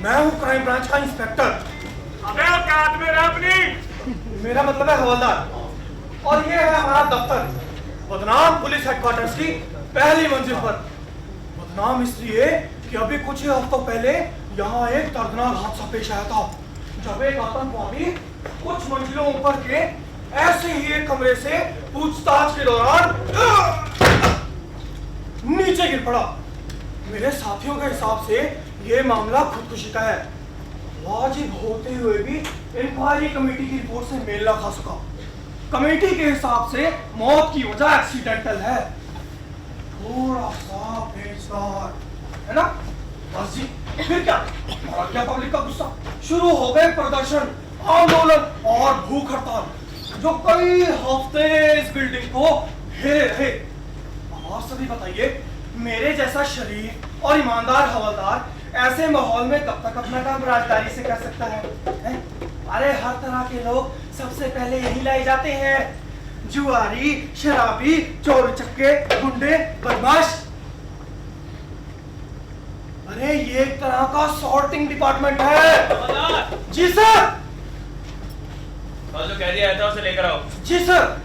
मैं हूँ crime branch का इंस्पेक्टर। अबे औकात में रह अपनी। मेरा मतलब है हवलदार। और ये है हमारा दफ्तर, बदनाम पुलिस हेडक्वार्टर्स की पहली मंजिल पर। बदनाम इसलिए कि अभी कुछ ही हफ्तों पहले यहाँ एक दर्दनाक हादसा पेश आया था, जब एक आतंकवादी कुछ मंजिलों ऊपर के ऐसे ही एक कमरे से पूछताछ के दौरान नीचे गिर पड़ा। मेरे साथियों के हिसाब से ये मामला खुदकुशी का है। वाजिब होते हुए भी इंक्वायरी कमेटी की रिपोर्ट से मेल ना खा सका। कमेटी के हिसाब से मौत की वजह एक्सीडेंटल है, थोड़ा सा पेचदार है ना। बस जी, फिर क्या और क्या पब्लिक का गुस्सा। शुरू हो गए प्रदर्शन, आंदोलन और भूख हड़ताल, जो कई हफ्ते इस बिल्डिंग को घेरे रहे। अब आप सभी बताइए, मेरे जैसा शरीफ और ईमानदार हवलदार ऐसे माहौल में कब तक अपना काम राजदारी से कर सकता है? अरे हर तरह के लोग सबसे पहले यही लाए जाते हैं, जुआरी, शराबी, चोर चक्के, गुंडे, बदमाश। अरे ये एक तरह का सॉर्टिंग डिपार्टमेंट है। जी सर। जो कह दिया था उसे लेकर आओ। जी सर।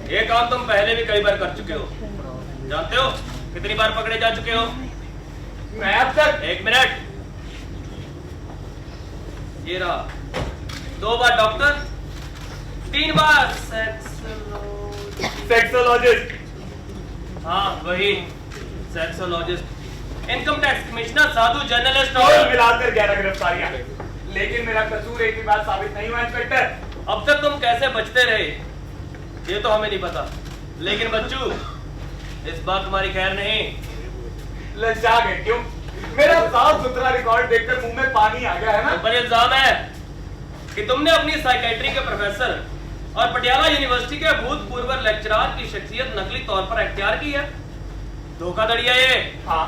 ये काम तुम पहले भी कई बार कर चुके हो, जानते हो कितनी बार पकड़े जा चुके हो? मैं अब तक 1 मिनट। ये रहा 2 बार डॉक्टर, 3 बार सेक्सोलॉजिस्ट। हाँ वही सेक्सोलॉजिस्ट। इनकम टैक्स कमिश्नर, साधु, जर्नलिस्ट और मिलाकर 11 गिरफ्तारियां। लेकिन मेरा कसूर एक भी बात साबित नहीं हुआ इंस्पेक्टर। अब तक तुम कैसे बचते रहे ये तो हमें नहीं पता, लेकिन बच्चू इस बार तुम्हारी खैर नहीं। लज्जा गए क्यों? मेरा साफ सुथरा रिकॉर्ड देखकर मुंह में पानी आ गया है ना। पर इल्जाम है कि तुमने अपनी साइकेट्री के प्रोफेसर और पटियाला यूनिवर्सिटी के भूतपूर्व लेक्चरर की शख्सियत नकली तौर पर अख्तियार की है। धोखाधड़ी है ये। हाँ,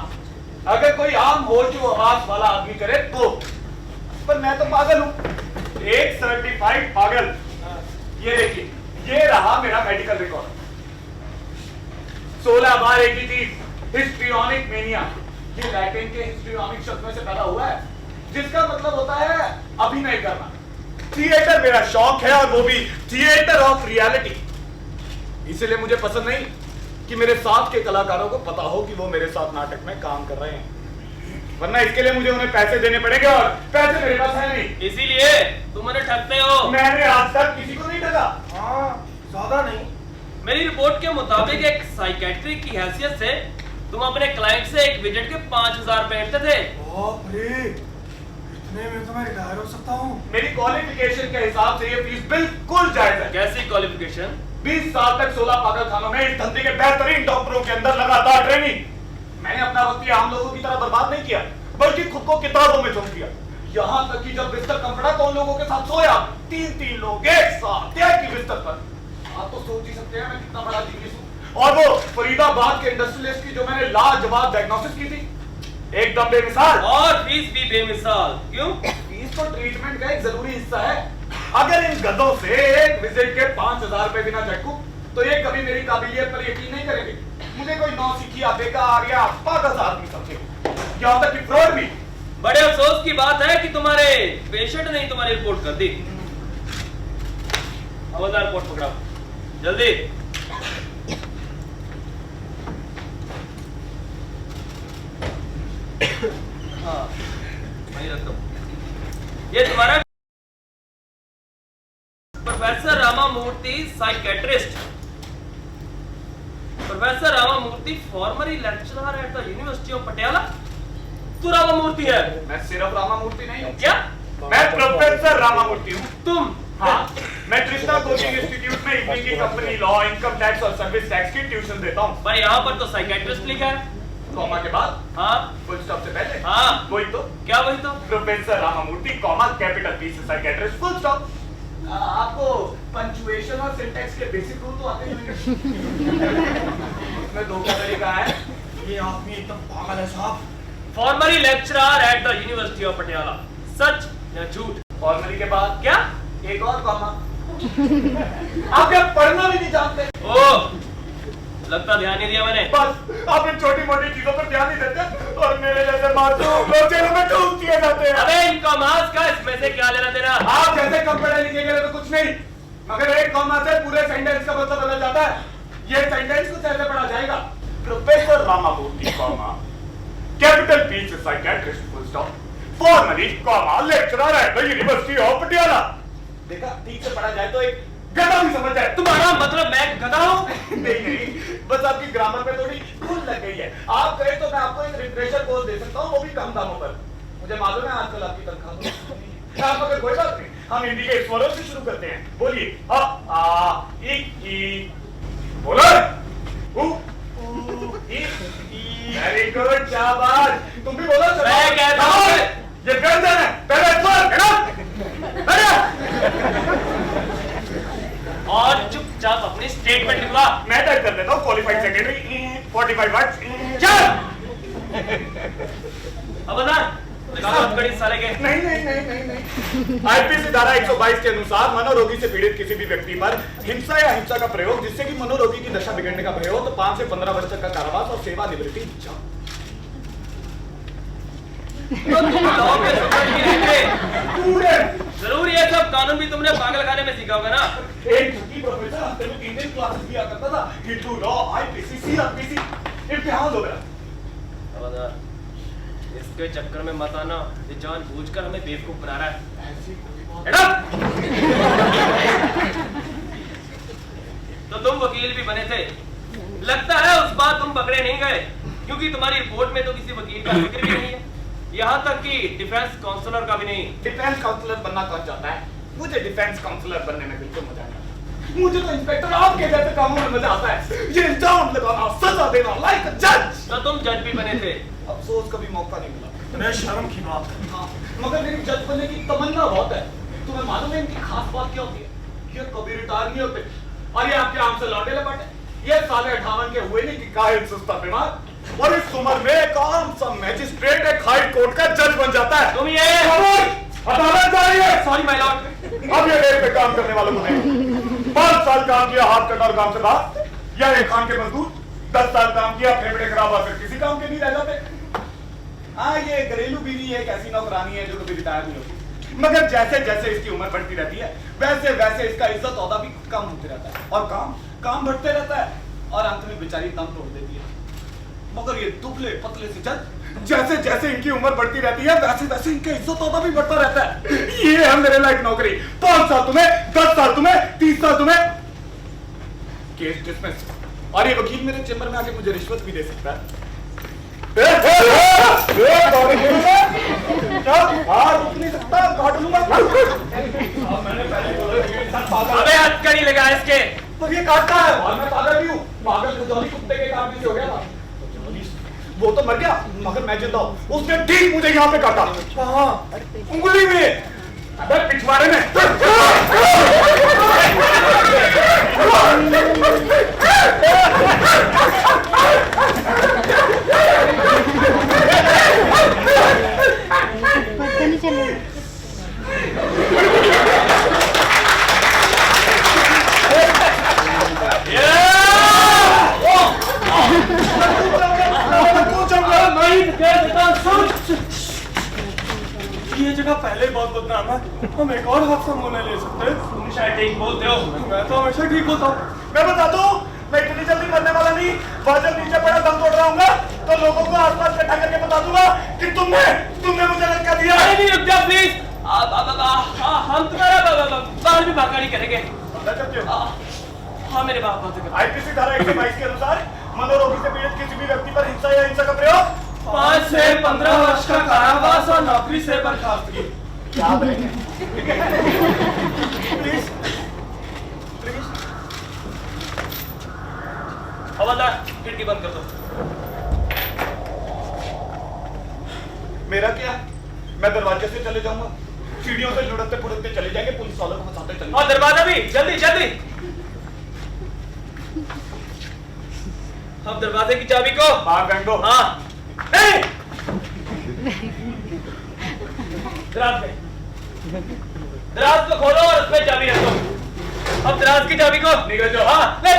अगर कोई आम होशो हवास वाला आदमी करे तो, पर मैं तो पागल हूँ, एक सर्टिफाइड पागल। ये देखिए, ये रहा मेरा मेडिकल रिकॉर्ड। 16 बार एक ही चीज, हिस्ट्रियोनिक मेनिया। ये लैटिन के हिस्ट्रियोनिक शब्द में से पैदा हुआ है, जिसका मतलब होता है अभिनय करना। थिएटर मेरा शौक है, और वो भी थिएटर ऑफ रियलिटी। इसलिए मुझे पसंद नहीं कि मेरे साथ के कलाकारों को पता हो कि वो मेरे साथ नाटक में काम कर रहे हैं, वरना इसके लिए मुझे उन्हें पैसे देने पड़ेंगे, और पैसे मेरे पास है नहीं। इसीलिए तुम उन्हें ठगते हो। मैंने आज तक किसी को नहीं ठगा। हाँ, ज्यादा नहीं। मेरी रिपोर्ट के मुताबिक एक साइकेट्री की हैसियत से तुम अपने क्लाइंट से एक विजिट के 5000 बैठते थे। बाप रे, इतने में तो मैं रिटायर हो सकता हूँ। मेरी क्वालिफिकेशन के हिसाब से ये फीस बिल्कुल जायज है। कैसी क्वालिफिकेशन? 20 साल तक 16 पागलखानों में इस धंधे के बेहतरीन डॉक्टरों के अंदर लगातार ट्रेनिंग। मैंने अपना वक्त आम लोगों की तरह बर्बाद नहीं किया, बल्कि खुद को किताबों में झोंक दिया। यहाँ तक कि जब बिस्तर कम पड़ा तो उन लोगों के साथ सोया, 3-3 लोग एक साथ एक ही बिस्तर पर। आप तो सोच ही सकते हैं मैं कितना बड़ा जीनियस हूँ। और वो फरीदाबाद के इंडस्ट्रियलिस्ट की जो मैंने लाजवाब डायग्नोसिस की थी, एकदम बेमिसाल। और फीस भी बेमिसाल। क्यों? फीस तो ट्रीटमेंट का एक जरूरी हिस्सा है। अगर इन गधों से एक विजिट के 5000 रुपए बिना झटकू तो ये कभी मेरी काबिलियत पर यकीन नहीं करेंगे। मुझे कोई नौसिखिया, बेकार या पागल आदमी समझे, यहाँ तक कि फ्रॉड भी। बड़े अफसोस की बात है कि तुम्हारे पेशेंट ने तुम्हारी रिपोर्ट कर दी। हवलदार रिपोर्ट पकड़ाओ जल्दी। हाँ, वहीं रख दो। ये तुम्हारा professor Ramamurthy psychiatrist, professor Ramamurthy formerly lecturer at the university of Patiala. तू रामामूर्ति है? मैं सिर्फ रामामूर्ति नहीं हूँ। क्या? मैं प्रोफेसर रामामूर्ति हूँ। तुम? हाँ, मैं कृष्णा कोचिंग इंस्टीट्यूट में इवनिंग की कंपनी लॉ, इनकम टैक्स और सर्विस टैक्स की ट्यूशन देता हूँ। पर यहाँ पर तो साइकेट्रिस्ट लिखा है। कॉमा के बाद? हाँ। फुल स्टॉप से पहले? हाँ। वही तो। क्या वही तो? Professor Ramamurthy comma capital P से साइकेट्रिस्ट फुल स्टॉप। आपको पंक्चुएशन और सिंटैक्स के बेसिक रूल तो आते ही होंगे। इसमें धोखाधड़ी का है। ये आदमी एकदम पागल है साहब। Formerly lecturer at the university of Patiala, सच या झूठ? फॉर्मरी के बाद क्या? एक और कॉमा। आप क्या पढ़ना भी नहीं जानते? ओह, लगता ध्यान नहीं दिया मैंने। बस आप इन छोटी मोटी चीजों पर ध्यान नहीं देते और मेरे जैसे मासूम लोग जेलों में ठूस दिए जाते हैं। अबे इन कॉमास का इसमें से क्या लेना देना? आप जैसे कम पढ़े लिखे गए तो कुछ नहीं, मगर एक कॉमा से पूरे सेंटेंस का मतलब बदल जाता है। ये सेंटेंस कुछ ऐसे पढ़ा जाएगा, professor Ramamurthy comma capital P से psychiatrist full stop formerly comma lecturer at the university of Patiala. देखा, ठीक से पढ़ा जाए तो एक गधा भी समझ जाए। तुम्हारा मतलब मैं गधा हूँ? नहीं, बस आपकी ग्रामर पे थोड़ी भूल लग गई है। आप कहे तो मैं आपको एक रिफ्रेशर कोर्स दे सकता हूँ, वो भी कम दामों पर। मुझे मालूम है आजकल आपकी तनख्वाह आप, मगर कोई बात नहीं, हम हिंदी के स्वरों से शुरू करते हैं। बोलिए अ आ इ बोलो। वेरी गुड, शाबाश। तुम भी बोलो। मैं कहता हूँ ये व्यंजन है, पहले स्वर और चुपचाप अपनी स्टेटमेंट लिखवा। मैं टाइप कर देता हूँ, क्वालिफाइड सेक्रेटरी 45 वर्ड्स। चल अब बता, निकालो हथकड़ी साले के। नहीं। आईपीसी धारा 122 के अनुसार मनोरोगी से पीड़ित किसी भी व्यक्ति पर हिंसा या हिंसा का प्रयोग जिससे कि मनोरोगी की दशा बिगड़ने का प्रयोग तो 5 से 15 वर्ष तक का कारावास और सेवानिवृत्ति। जरूर ये सब कानून भी तुमने पागल खाने में सीखा होगा ना? एक छुट्टी प्रोफेसर हफ्ते में 3 दिन क्लासेस दिया करता था, हिंदू लॉ, आईपीसी, सीआरपीसी, इम्तिहान हो गया। इसके चक्कर में मत आना, ये जानबूझकर हमें बेवकूफ बना रहा है। तो तुम वकील भी बने थे, लगता है उस बार तुम पकड़े नहीं गए, क्योंकि तुम्हारी रिपोर्ट में तो किसी वकील का जिक्र भी नहीं है, यहाँ तक कि डिफेंस काउंसलर का भी नहीं। डिफेंस काउंसलर बनना कौन चाहता है? मुझे डिफेंस काउंसलर बनने में बिल्कुल मजा नहीं आता। मुझे तो इंस्पेक्टर आपके जैसे कामों में मजा आता है, ये इल्जाम लगाना, सजा देना, लाइक अ जज। तो तुम जज भी बने थे। अफसोस कभी मौका नहीं मिला। तुम्हें शर्म की बात है। हाँ, मगर मेरी जज बनने की तमन्ना बहुत है। तुम्हें मालूम है इनकी खास बात क्या होती है? ये कभी रिटायर नहीं होते और ये आपके आम से लौटे लपटे। ये साले 58 के हुए नहीं कि काहिल सुस्ता बीमार, और इस उम्र में एक आम सा मैजिस्ट्रेट एक हाई कोर्ट का जज बन जाता है। तुम ये अदालत चाहिए। Sorry my Lord. अब ये रेल पे काम करने वालों को नहीं, 5 साल काम किया हाथ कटा और काम से बाहर, या एक खान के मजदूर 10 साल काम किया फेफड़े खराब हुआ, फिर किसी काम के नहीं रह जाते। हाँ, ये घरेलू बीवी है, एक ऐसी नौकरानी है जो कभी रिटायर नहीं होती, मगर जैसे जैसे इसकी उम्र बढ़ती रहती है वैसे वैसे इसका इज्जत औहदा भी कम होते रहता है और काम बढ़ते रहता है और अंत में बेचारी दम तोड़ देती है। मगर ये दुबले पतले से जज जैसे जैसे इनकी उम्र बढ़ती रहती है वैसे वैसे इनका इज्जत औहदा भी बढ़ता रहता है। ये है मेरे लायक नौकरी। 5 साल तुम्हें, 10 साल तुम्हें, 30 साल तुम्हें, केस डिसमिस। और ये वकील मेरे चेंबर में आके मुझे रिश्वत भी दे सकता है। रुक नहीं सकता, काट लूंगा। अबे हथकड़ी लगा इसके। पर ये काटता है और मैं पागल भी हूँ। पागल खुजौली कुत्ते के काटने से हो गया था। वो तो मर गया मगर मैं जिंदा हूँ। उसने ठीक मुझे यहाँ पे काटा। कहाँ? उंगली में, अबे पिछवाड़े में। पता नहीं चलेगा। ये जगह पहले बहुत बदनाम है, हम एक और हादसा मुंह ले सकते हैं। तुम शायद ठीक बोलते हो। मैं तो हमेशा ठीक होता हूँ। मैं बता दूं, मैं इतनी जल्दी मरने वाला नहीं। वह जब नीचे पड़ा दम तोड़ रहा हूँगा तो लोगों को आसपास इकट्ठा करके बता दूंगा कि तुमने मुझे धक्का दिया। नहीं रुक जा प्लीज। हम तुम्हारा बाल भी बाका नहीं करेंगे। अंदर करते हो? हाँ मेरे बाप बात करते। आईपीसी धारा 122 के अनुसार मनोरोगी से पीड़ित किसी भी व्यक्ति पर हिंसा या हिंसा का प्रयोग 5 से 15 वर्ष का कारावास और नौकरी से बर्खास्तगी। याद है। प्लीज प्लीज हवलदार खिड़की बंद कर दो। मेरा क्या? मैं दरवाजे से चले जाऊंगा, सीढ़ियों से लुढ़कते पुढ़कते चले जाएंगे, पुलिस वालों को फंसाते चले और दरवाजा भी जल्दी जल्दी। अब दरवाजे की चाबी को बाहर फेंक दो। हाँ नहीं दराज को खोलो और उसमें चाबी रखो। अब दराज की चाबी को निकल जाओ। हाँ ले।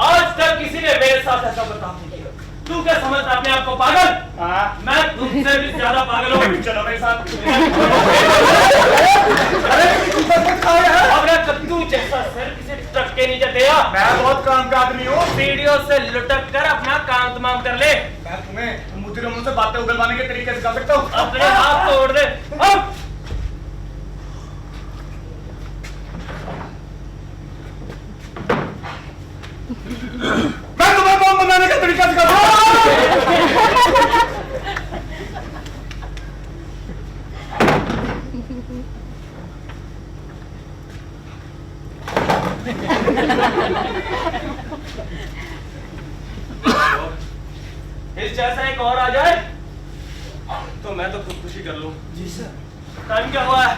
आज तक किसी ने मेरे साथ ऐसा बर्ताव नहीं किया। तू क्या समझता अपने आप को पागल? हाँ। मैं तुमसे भी ज्यादा पागल हूँ। चलो मेरे साथ। अपना कद्दू जैसा सिर किसी ट्रक के नीचे दे आ। मैं बहुत काम का आदमी हूँ। सीढ़ियों से लुटक कर अपना काम तमाम कर ले। मैं तुम्हें मुजरिमों से बातें उगलवाने के तरीके सिखा सकता हूँ। अपने हाथ तोड़ दे। अब मैं तुम्हें बम बनाने का तरीका सिखाता हूँ। इस जैसा एक और आ जाए तो मैं तो खुदकुशी कर लूं। जी सर। टाइम क्या हुआ है?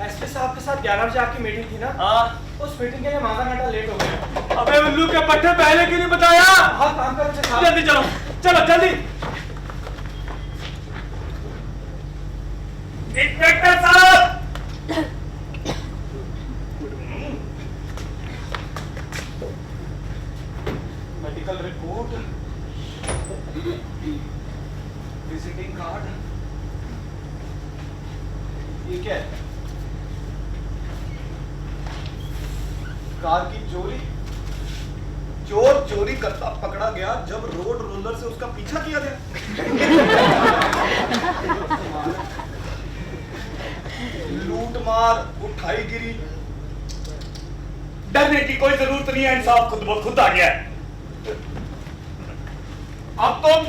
एसपी साहब के साथ 11 बजे आपकी मीटिंग थी ना? हाँ। उस मीटिंग के लिए आधा घंटा लेट हो गया। अबे उल्लू के पट्टे पहले क्यों नहीं बताया? हाँ काम कर रहे थे साहब। जल्दी चलो चलो जल्दी। इंस्पेक्टर साहब। मेडिकल रिपोर्ट, विजिटिंग कार्ड, ये क्या है? कार की चोरी। चोर चोरी करता पकड़ा गया जब रोड रोलर से उसका पीछा किया गया। लूट मार, उठाई गिरी। डरने की कोई जरूरत नहीं है, इंसाफ खुद ब खुद आ गया है। अब तुम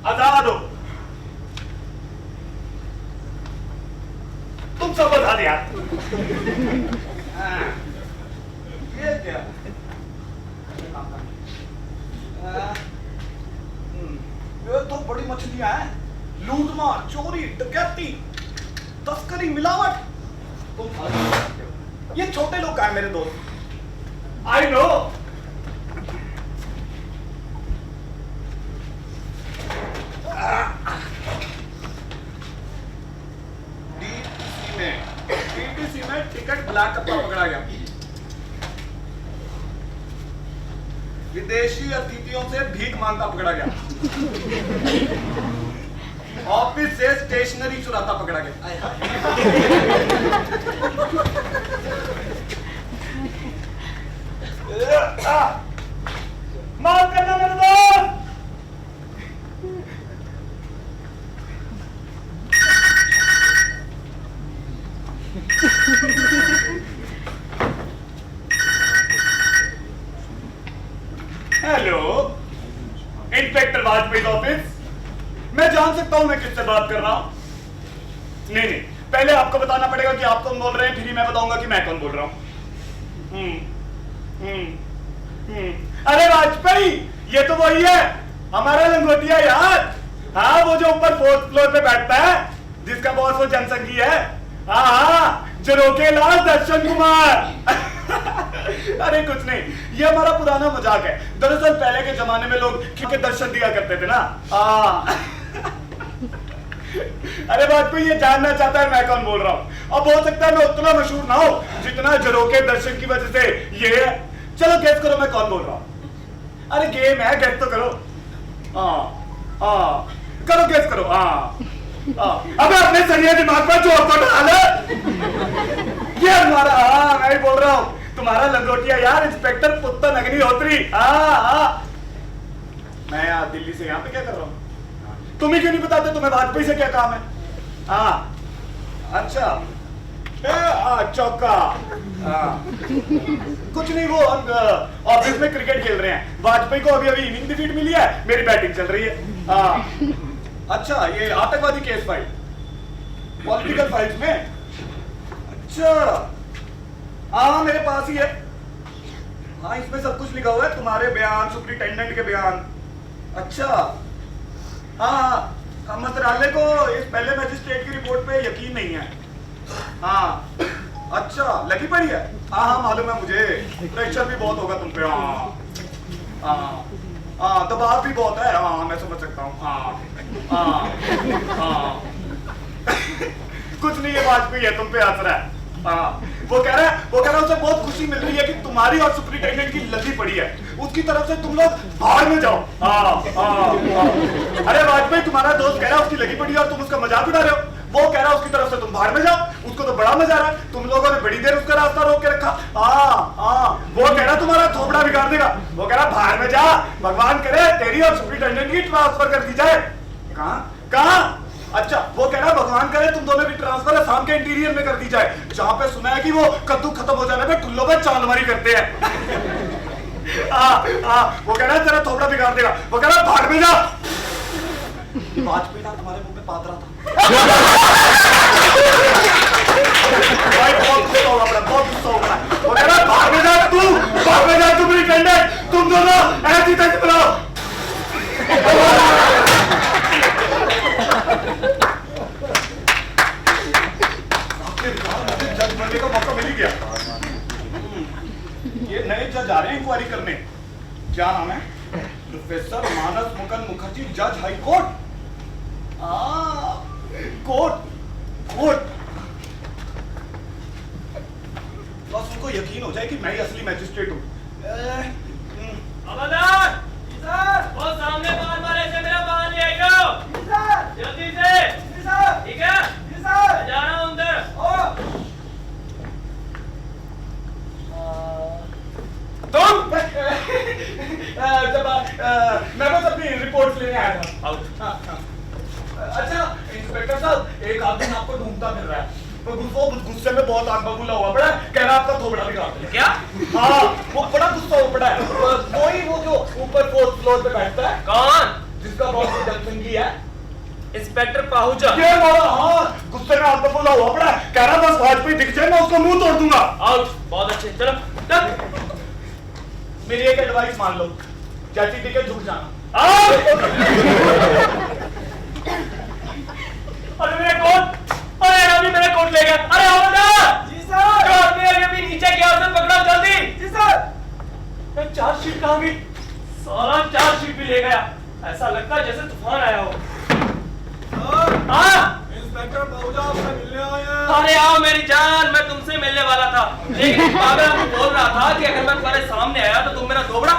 आजाद हो। तुम सब आजाद यार। ये क्या? ये तो बड़ी मछलियां हैं। लूटमार, चोरी, डकैती, तस्करी, मिलावट। तुम सारे जानते हो। ये छोटे लोग हैं मेरे दोस्त। I know. डीटीसी में टिकट ब्लैक कपड़ा पकड़ा गया। विदेशी अतिथियों से भीख मांगता पकड़ा गया। ऑफिस से स्टेशनरी चुराता पकड़ा गया। माफ करना मेरे दोस्त। Hello, inspector Vajpayee office. मैं जान सकता हूं मैं किससे बात कर रहा हूं? नहीं, पहले आपको बताना पड़ेगा कि आप कौन बोल रहे हैं, फिर ही मैं बताऊंगा कि मैं कौन बोल रहा हूं। अरे वाजपेयी, ये तो वही है, हमारा लंगोटिया यार। हाँ, वो जो ऊपर 4th फ्लोर पे बैठता है, जिसका बॉस वो जनसंघी है। हाँ, जो रोकेलाल दर्शन कुमार। अरे कुछ नहीं, ये हमारा पुराना मजाक है। दरअसल पहले के जमाने में लोग के दर्शन दिया करते थे ना। अरे वाजपेयी ये जानना चाहता है मैं कौन बोल रहा हूँ। अब हो सकता है मैं उतना मशहूर ना हो जितना जरोके दर्शन की वजह से ये। चलो गेस करो मैं कौन बोल रहा हूँ। अरे गेम है, गेस तो करो। करो गेस करो। अबे अपने सरिया दिमाग पर चोट को डाल। ये हमारा, मैं बोल रहा हूँ तुम्हारा लंगोटिया यार, इंस्पेक्टर पुत्तन अग्निहोत्री। मैं दिल्ली से यहाँ पे क्या कर रहा हूँ? तुम ही क्यों नहीं बताते तुम्हें वाजपेयी से क्या काम है? हाँ अच्छा चौका। कुछ नहीं, वो ऑफिस में क्रिकेट खेल रहे हैं। वाजपेयी को अभी अभी इनिंग डिफीट मिली है, मेरी बैटिंग चल रही है। अच्छा ये आतंकवादी केस फाइल, पॉलिटिकल फाइल्स में। अच्छा हाँ मेरे पास ही है। हाँ इसमें सब कुछ लिखा हुआ है, तुम्हारे बयान, सुप्रिंटेंडेंट के बयान। अच्छा हाँ मंत्रालय को इस पहले मैजिस्ट्रेट की रिपोर्ट पे यकीन नहीं है। हाँ अच्छा लगी पड़ी है। हाँ हाँ मालूम है मुझे, प्रेशर भी बहुत होगा तुम पे। हाँ हाँ हाँ दबाव भी बहुत है। हाँ मैं समझ सकता हूँ। हाँ हाँ हाँ कुछ नहीं है, वाजपेयी है तुम पे हंस रहा है। हाँ वो कह रहा है उसे बहुत खुशी मिल रही है कि तुम्हारी और सुप्रिंटेंडेंट की लगी पड़ी है, उसकी तरफ से तुम लोग बाहर में जाओ। अरे वाजपेयी तुम्हारा दोस्त कह रहा है उसकी लगी पड़ी है और तुम उसका मजाक उड़ा रहे हो। वो कह रहा है उसकी तरफ से तुम बाहर में जाओ, उसको तो बड़ा मजा आ रहा है। तुम लोगों ने बड़ी देर उसका रास्ता रोक के रखा। वो कह रहा तुम्हारा थोपड़ा बिगाड़ देगा। वो कह रहा बाहर में जा, भगवान करे तेरी और सुप्रिंटेंडेंट की ट्रांसफर कर दी जाए। कहाँ? अच्छा वो कह रहा भगवान करे तुम दोनों की ट्रांसफर असम के इंटीरियर में कर दी जाए, जहां पे सुना है कि वो कद्दू खत्म हो जाने पे टुल्लों पे चालमारी करते हैं। वो कह रहा है तेरा थोपड़ा बिगाड़ देगा। वो कह रहा भाड़ में जा। वाजपेयी ना तुम्हारे मुंह पे पादरा था। भाई बहुत गुस्सा होगा, बहुत गुस्सा होगा। वो कह रहा भाड़ में जा तू, भाड़ में जा सुप्रिंटेंडेंट, तुम दोनों ऐसी तक बुलाओ। जज बनने का मौका मिल ही गया। ये नए जज आ रहे हैं इंक्वायरी करने। क्या नाम है? प्रोफेसर मानस मुकुंद मुखर्जी, जज हाई कोर्ट। कोर्ट बस उनको यकीन हो जाए कि मैं ही असली मैजिस्ट्रेट हूँ। वो सामने बाल वाले से मेरा बाल ले आइयो जल्दी से। ठीक है जा रहा हूँ अंदर। तुम जब मैं बस अपनी रिपोर्ट लेने आया था। अच्छा इंस्पेक्टर साहब, एक आदमी आपको ढूंढता फिर रहा है। वो गुस्से में बहुत आग बबूला हुआ पड़ा है, कह रहा आपका थोबड़ा बिगाड़ दिया। क्या? हाँ वो बड़ा गुस्सा हुआ पड़ा है। वही वो जो ऊपर 4th फ्लोर पे बैठता है। कौन? जिसका बहुत जनसंख्या है, इंस्पेक्टर पाहुजा। ये वाला। हाँ गुस्से में आग बबूला हुआ पड़ा है, कह रहा बस वाजपेयी दिख जाए मैं उसका मुंह तोड़ दूंगा। आउट। बहुत अच्छे चलो चल। मेरी एक एडवाइस मान लो, जैसी टिकट झुक जाना। अरे मेरा कोट, अरे अभी मेरा कोट ले गया। अरे हवलदार जी सर, जो आदमी अभी नीचे गया उसे पकड़ो जल्दी। जी सर। चार्जशीट कहाँ गई? सारा चार्जशीट भी ले गया। ऐसा लगता है जैसे तूफान आया हो। इंस्पेक्टर पाहुजा आपसे मिलने आए हैं। अरे आओ मेरी जान, मैं तुमसे मिलने वाला था, लेकिन पागल आपको बोल रहा था कि अगर मैं तुम्हारे सामने आया तो तुम मेरा दोबड़ा।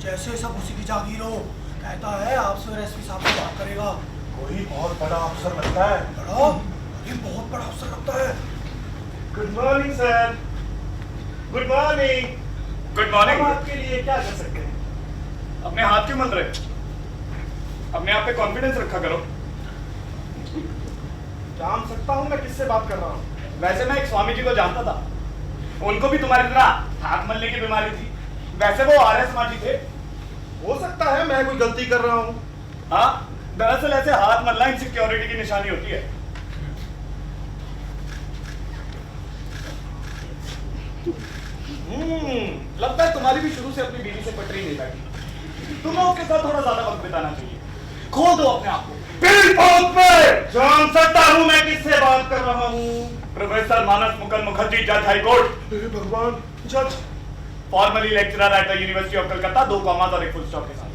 जैसे सब उसी की जागीर हो। कहता है आपसे एसपी साहब से बात करेगा। कोई बहुत बड़ा अफसर लगता है। बड़ा? ये बहुत बड़ा अफसर लगता है। Good morning sir. Good morning. Good morning. हम आपके लिए क्या कर सकते हैं? अपने हाथ क्यों मल रहे? अपने आप पे कॉन्फिडेंस रखा करो। जान सकता हूँ मैं किससे बात कर रहा हूँ? वैसे मैं एक स्वामी जी को जानता था, उनको भी तुम्हारी तरह हाथ मलने की बीमारी थी। वैसे वो आर्य समाजी थे। हो सकता है मैं कोई गलती कर रहा हूँ। हाँ, दरअसल ऐसे हाथ मलना इनसिक्योरिटी की निशानी होती है। लगता है तुम्हारी भी शुरू से अपनी बीवी से पटरी नहीं बैठी। तुम्हें उसके साथ थोड़ा ज्यादा वक्त बिताना चाहिए। खोल दो अपने आप को। जान सकता हूँ मैं किससे बात कर रहा हूँ। प्रोफेसर मानस मुकुंद मुखर्जी, जज हाई कोर्ट। अरे भगवान, जज। Formally lecturer at the university of Calcutta, 2 commas और 1 फुल स्टॉप के साथ।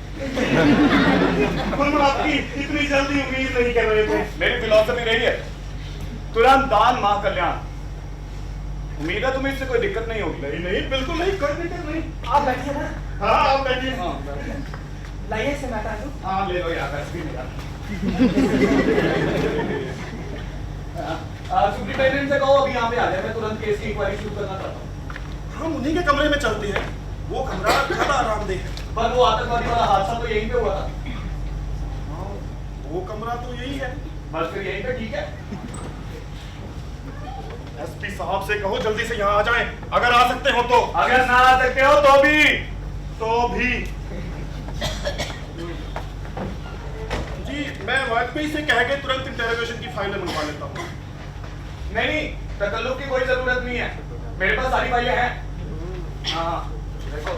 हम आपकी इतनी जल्दी उम्मीद नहीं कर रहे थे। मेरी फिलॉसफी रही है तुरंत दान मां कल्याण। उम्मीद है तुम्हें इससे कोई दिक्कत नहीं होगी। नहीं नहीं, बिल्कुल नहीं, कोई दिक्कत नहीं। आप बैठिए ना। हाँ आप बैठिए। लाइए से मैं हटा दूं। हाँ ले लो यार, वैसे भी नहीं यार। सुप्रिंटेंडेंट से कहो अभी यहाँ पे आ जाए, मैं तुरंत केस की इंक्वायरी शुरू करना चाहता हूँ। हम उन्हीं के कमरे में चलते हैं, वो कमरा ज्यादा आरामदेह है। पर वो आतंकवादी वाला हादसा तो यहीं पे हुआ था। हाँ, वो कमरा तो यही है। बस फिर यहीं पे ठीक है। एसपी साहब से कहो जल्दी से यहाँ आ जाएं, अगर आ सकते हो तो। अगर ना आ सकते हो तो भी जी मैं वाजपेयी से कह के तुरंत इंटेरोगेशन की फाइलें मंगवा लेता हूँ। नहीं, तकल्लुफ की कोई जरूरत नहीं है, मेरे पास सारी फाइलें हैं। हाँ देखो।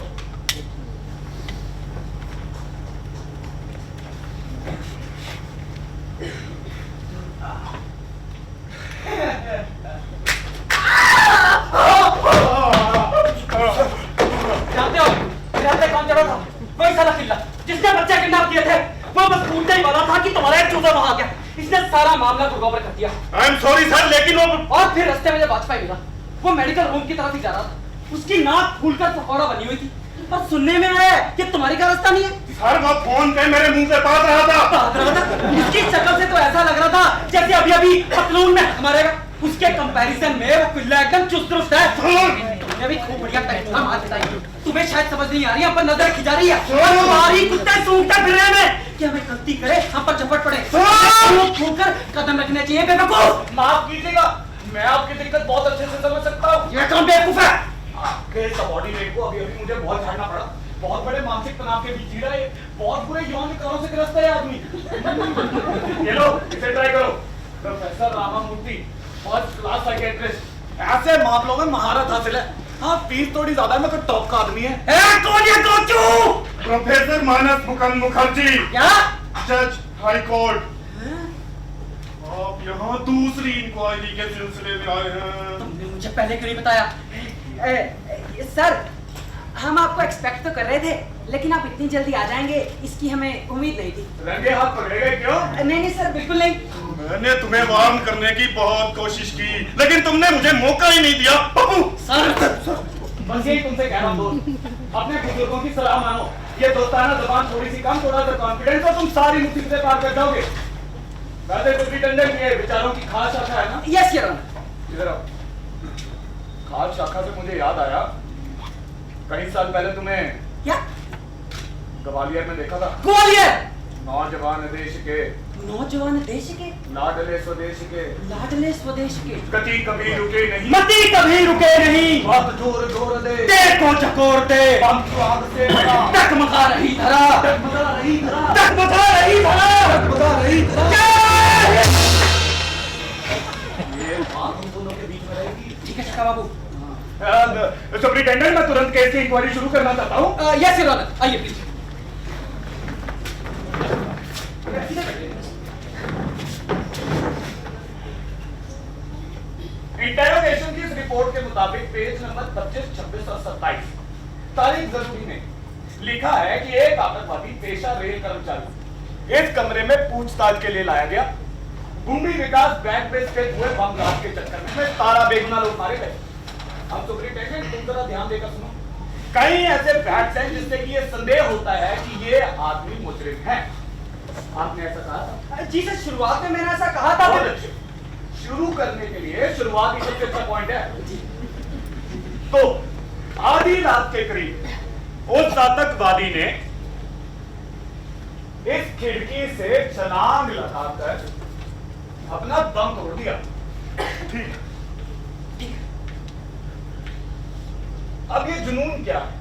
जानते हो जानते कौन चढ़ा था? वही साला किल्ला जिसने बच्चे किडनैप किए थे। वो बस पूछने ही वाला था कि तुम्हारा एक चूजा वहां आ गया। इसने सारा मामला गुड़गांव पर कर दिया। आई एम सॉरी सर, लेकिन वो और फिर रास्ते में जब वाजपेयी मिला, वो मेडिकल रूम की तरफ ही जा रहा था। उसकी नाक फूलकर फफौड़ा बनी हुई थी और सुनने में आया कि तुम्हारी का रास्ता नहीं है। सर वो फोन पे मेरे मुंह से बात रहा था। बात रहा था? इसकी शक्ल से तो ऐसा लग रहा था जैसे अभी अभी पतलून में हमारेगा। उसके कंपैरिजन में वो किल्ला एकदम चुस्त दुरुस्त है। तुमने भी खूब बढ़िया पैसा मार बताई। तुम्हें शायद समझ नहीं आ रही है, पर नजर खिंचा रही है। तुम्हारी कुत्ते सूंघते फिर रहे हैं कि हमें गलती करे, हम पर झपट पड़े। ठोकर कदम रखने चाहिए बेवकूफ। माफ कीजिएगा, मैं आपकी दिक्कत बहुत अच्छे से समझ सकता हूँ। ये कौन बेवकूफ है? आपके सबॉर्डिनेट को अभी मुझे बहुत झाड़ना पड़ा। बहुत बड़े मानसिक तनाव के बीच जी रहा है, बहुत बुरे यौन विकारों से ग्रस्त है आदमी। ये लो, इसे ट्राई करो। Professor Ramamurthy, first class psychiatrist, ऐसे मामलों में महारत हासिल है। हाँ, फीस थोड़ी ज्यादा है, मगर टॉप का आदमी है। कौन है कोचू? प्रोफेसर मानस मुकुंद मुखर्जी, क्या? जज हाई कोर्ट। आप यहाँ दूसरी इंक्वायरी के सिलसिले में आए हैं। तुमने मुझे पहले क्यों नहीं बताया? सर, हम आपको एक्सपेक्ट तो कर रहे थे, लेकिन आप इतनी जल्दी आ जाएंगे इसकी हमें उम्मीद नहीं थी। रंगे हाथ पकड़े गए क्यों? नहीं सर, बिल्कुल नहीं। मैंने तुम्हें वार्न करने की बहुत कोशिश की, लेकिन तुमने मुझे मौका ही नहीं दिया। पप्पू सर, बस यही तुमसे कह रहा हूँ, अपने बुजुर्गों की सलाह मानो। ये दोस्ताना जबान थोड़ी सी कम, थोड़ा सा कॉन्फिडेंस, और तुम सारी मुसीबतें पार कर जाओगे। वैसे सुप्रिंटेंडेंट के विचारों की खास शाखा है ना? Yes your honour. इधर आओ। खास शाखा से मुझे याद आया, कई साल पहले तुम्हें क्या? ग्वालियर में देखा था। ग्वालियर? नौजवान देश के, नौजवान देश के, लाडले स्वदेश के, लाडले स्वदेश के, गति कभी रुके नहीं, मती कभी रुके नहीं, बहुत जोर जोर दे, देखो चकोर दे, हम स्वाद से भरा, टकमका रही धरा, टकमका रही धरा, टकमका रही धरा, टकमका रही धरा। जय! ये बात हम दोनों के बीच में रहेगी। ठीक है चक्का बाबू। सुप्रिंटेंडेंट, मैं तुरंत केस की इंक्वायरी शुरू करना चाहता हूँ। यस योर ऑनर, आइए प्लीज। इंटेरोगेशन की इस रिपोर्ट के मुताबिक पेज नंबर 25, 26 और 27 तारीख जरूरी में लिखा है कि एक आतंकवादी पेशा रेल कर्मचारी इस कमरे में पूछताछ के लिए लाया गया। भूमि विकास बैंक में स्थित हुए बम ब्लास्ट के चक्कर में 17 बेगुनाह लोग मारे गए। अब सुप्रिंटेंडेंट, तुम जरा ध्यान देकर सुनो। कई ऐसे फैक्ट्स हैं जिससे कि ये संदेह होता है कि ये आदमी मुजरिम है। आपने ऐसा कहा था? जी सर, शुरुआत में मैंने ऐसा कहा था। बहुत अच्छे। शुरू करने के लिए शुरुआत ही सबसे अच्छा पॉइंट है। तो आधी रात के करीब उस आतंकवादी ने इस खिड़की से छलांग लगाकर अपना दम तोड़ दिया। ठीक। अब ये जुनून क्या है?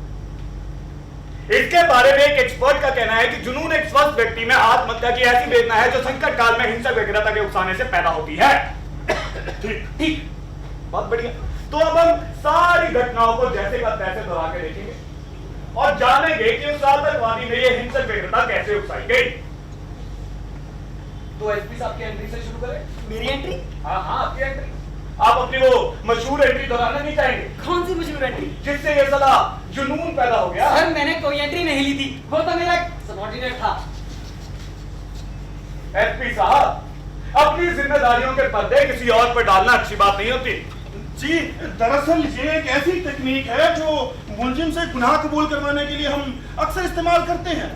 इसके बारे में एक एक्सपर्ट का कहना है कि जुनून एक स्वस्थ व्यक्ति में आत्महत्या की ऐसी वेदना है जो संकट काल में हिंसक व्यग्रता के उकसाने से पैदा होती है। ठीक ठीक, बहुत बढ़िया। तो अब हम सारी घटनाओं को जैसे का तैसे दोहरा के देखेंगे और जानेंगे कि उस आतंकवादी में ये हिंसक व्यग्रता कैसे उकसाई गई। तो एसपी साहब की एंट्री से शुरू करें। मेरी एंट्री? हाँ हाँ, आपकी एंट्री। आप अपनी वो मशहूर एंट्री दोहराना नहीं चाहेंगे? कौन सी मशहूर एंट्री? जिससे ये साला जुनून पैदा हो गया। सर मैंने कोई एंट्री नहीं ली थी, वो तो मेरा सबऑर्डिनेट था। एसपी साहब, अपनी जिम्मेदारियों के पर्दे किसी और पर डालना अच्छी बात नहीं होती। जी, दरअसल ये एक ऐसी तकनीक है जो मुलजिम से गुनाह कबूल करवाने के लिए हम अक्सर इस्तेमाल करते हैं।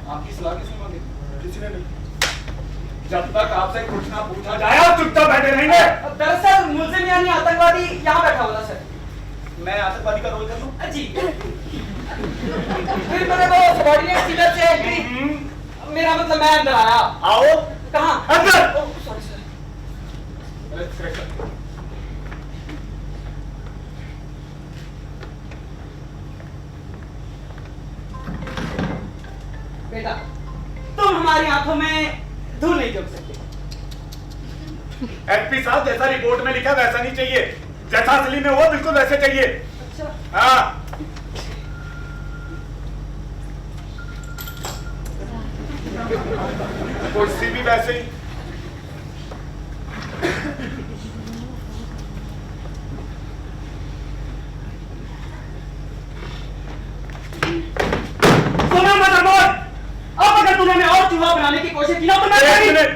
आपकी सलाह किसने मांगी? किसी ने नहीं। जब तक आपसे कुछ ना पूछा जाए आप चुपचाप बैठे रहेंगे। दरअसल मुलजिम यानी आतंकवादी यहाँ बैठा हुआ था सर। मैं आतंकवादी का रोल कर लूं? जी। फिर मैंने वो सबऑर्डिनेट सीनियर से एंट्री, मेरा मतलब मैं अंदर आया। आओ। कहाँ? अंदर। Sorry sir. बेटा, तुम हमारी आंखों में धूल नहीं झोंक सकते। एसपी साहब, जैसा रिपोर्ट में लिखा वैसा नहीं चाहिए, जैसा असली में हुआ बिल्कुल वैसे चाहिए। अच्छा। हाँ। कुर्सी भी वैसे ही। सुनो मदरबोर्ड, अब अगर तूने और चूहा बनाने की कोशिश की ना तो मैं एक मिनट,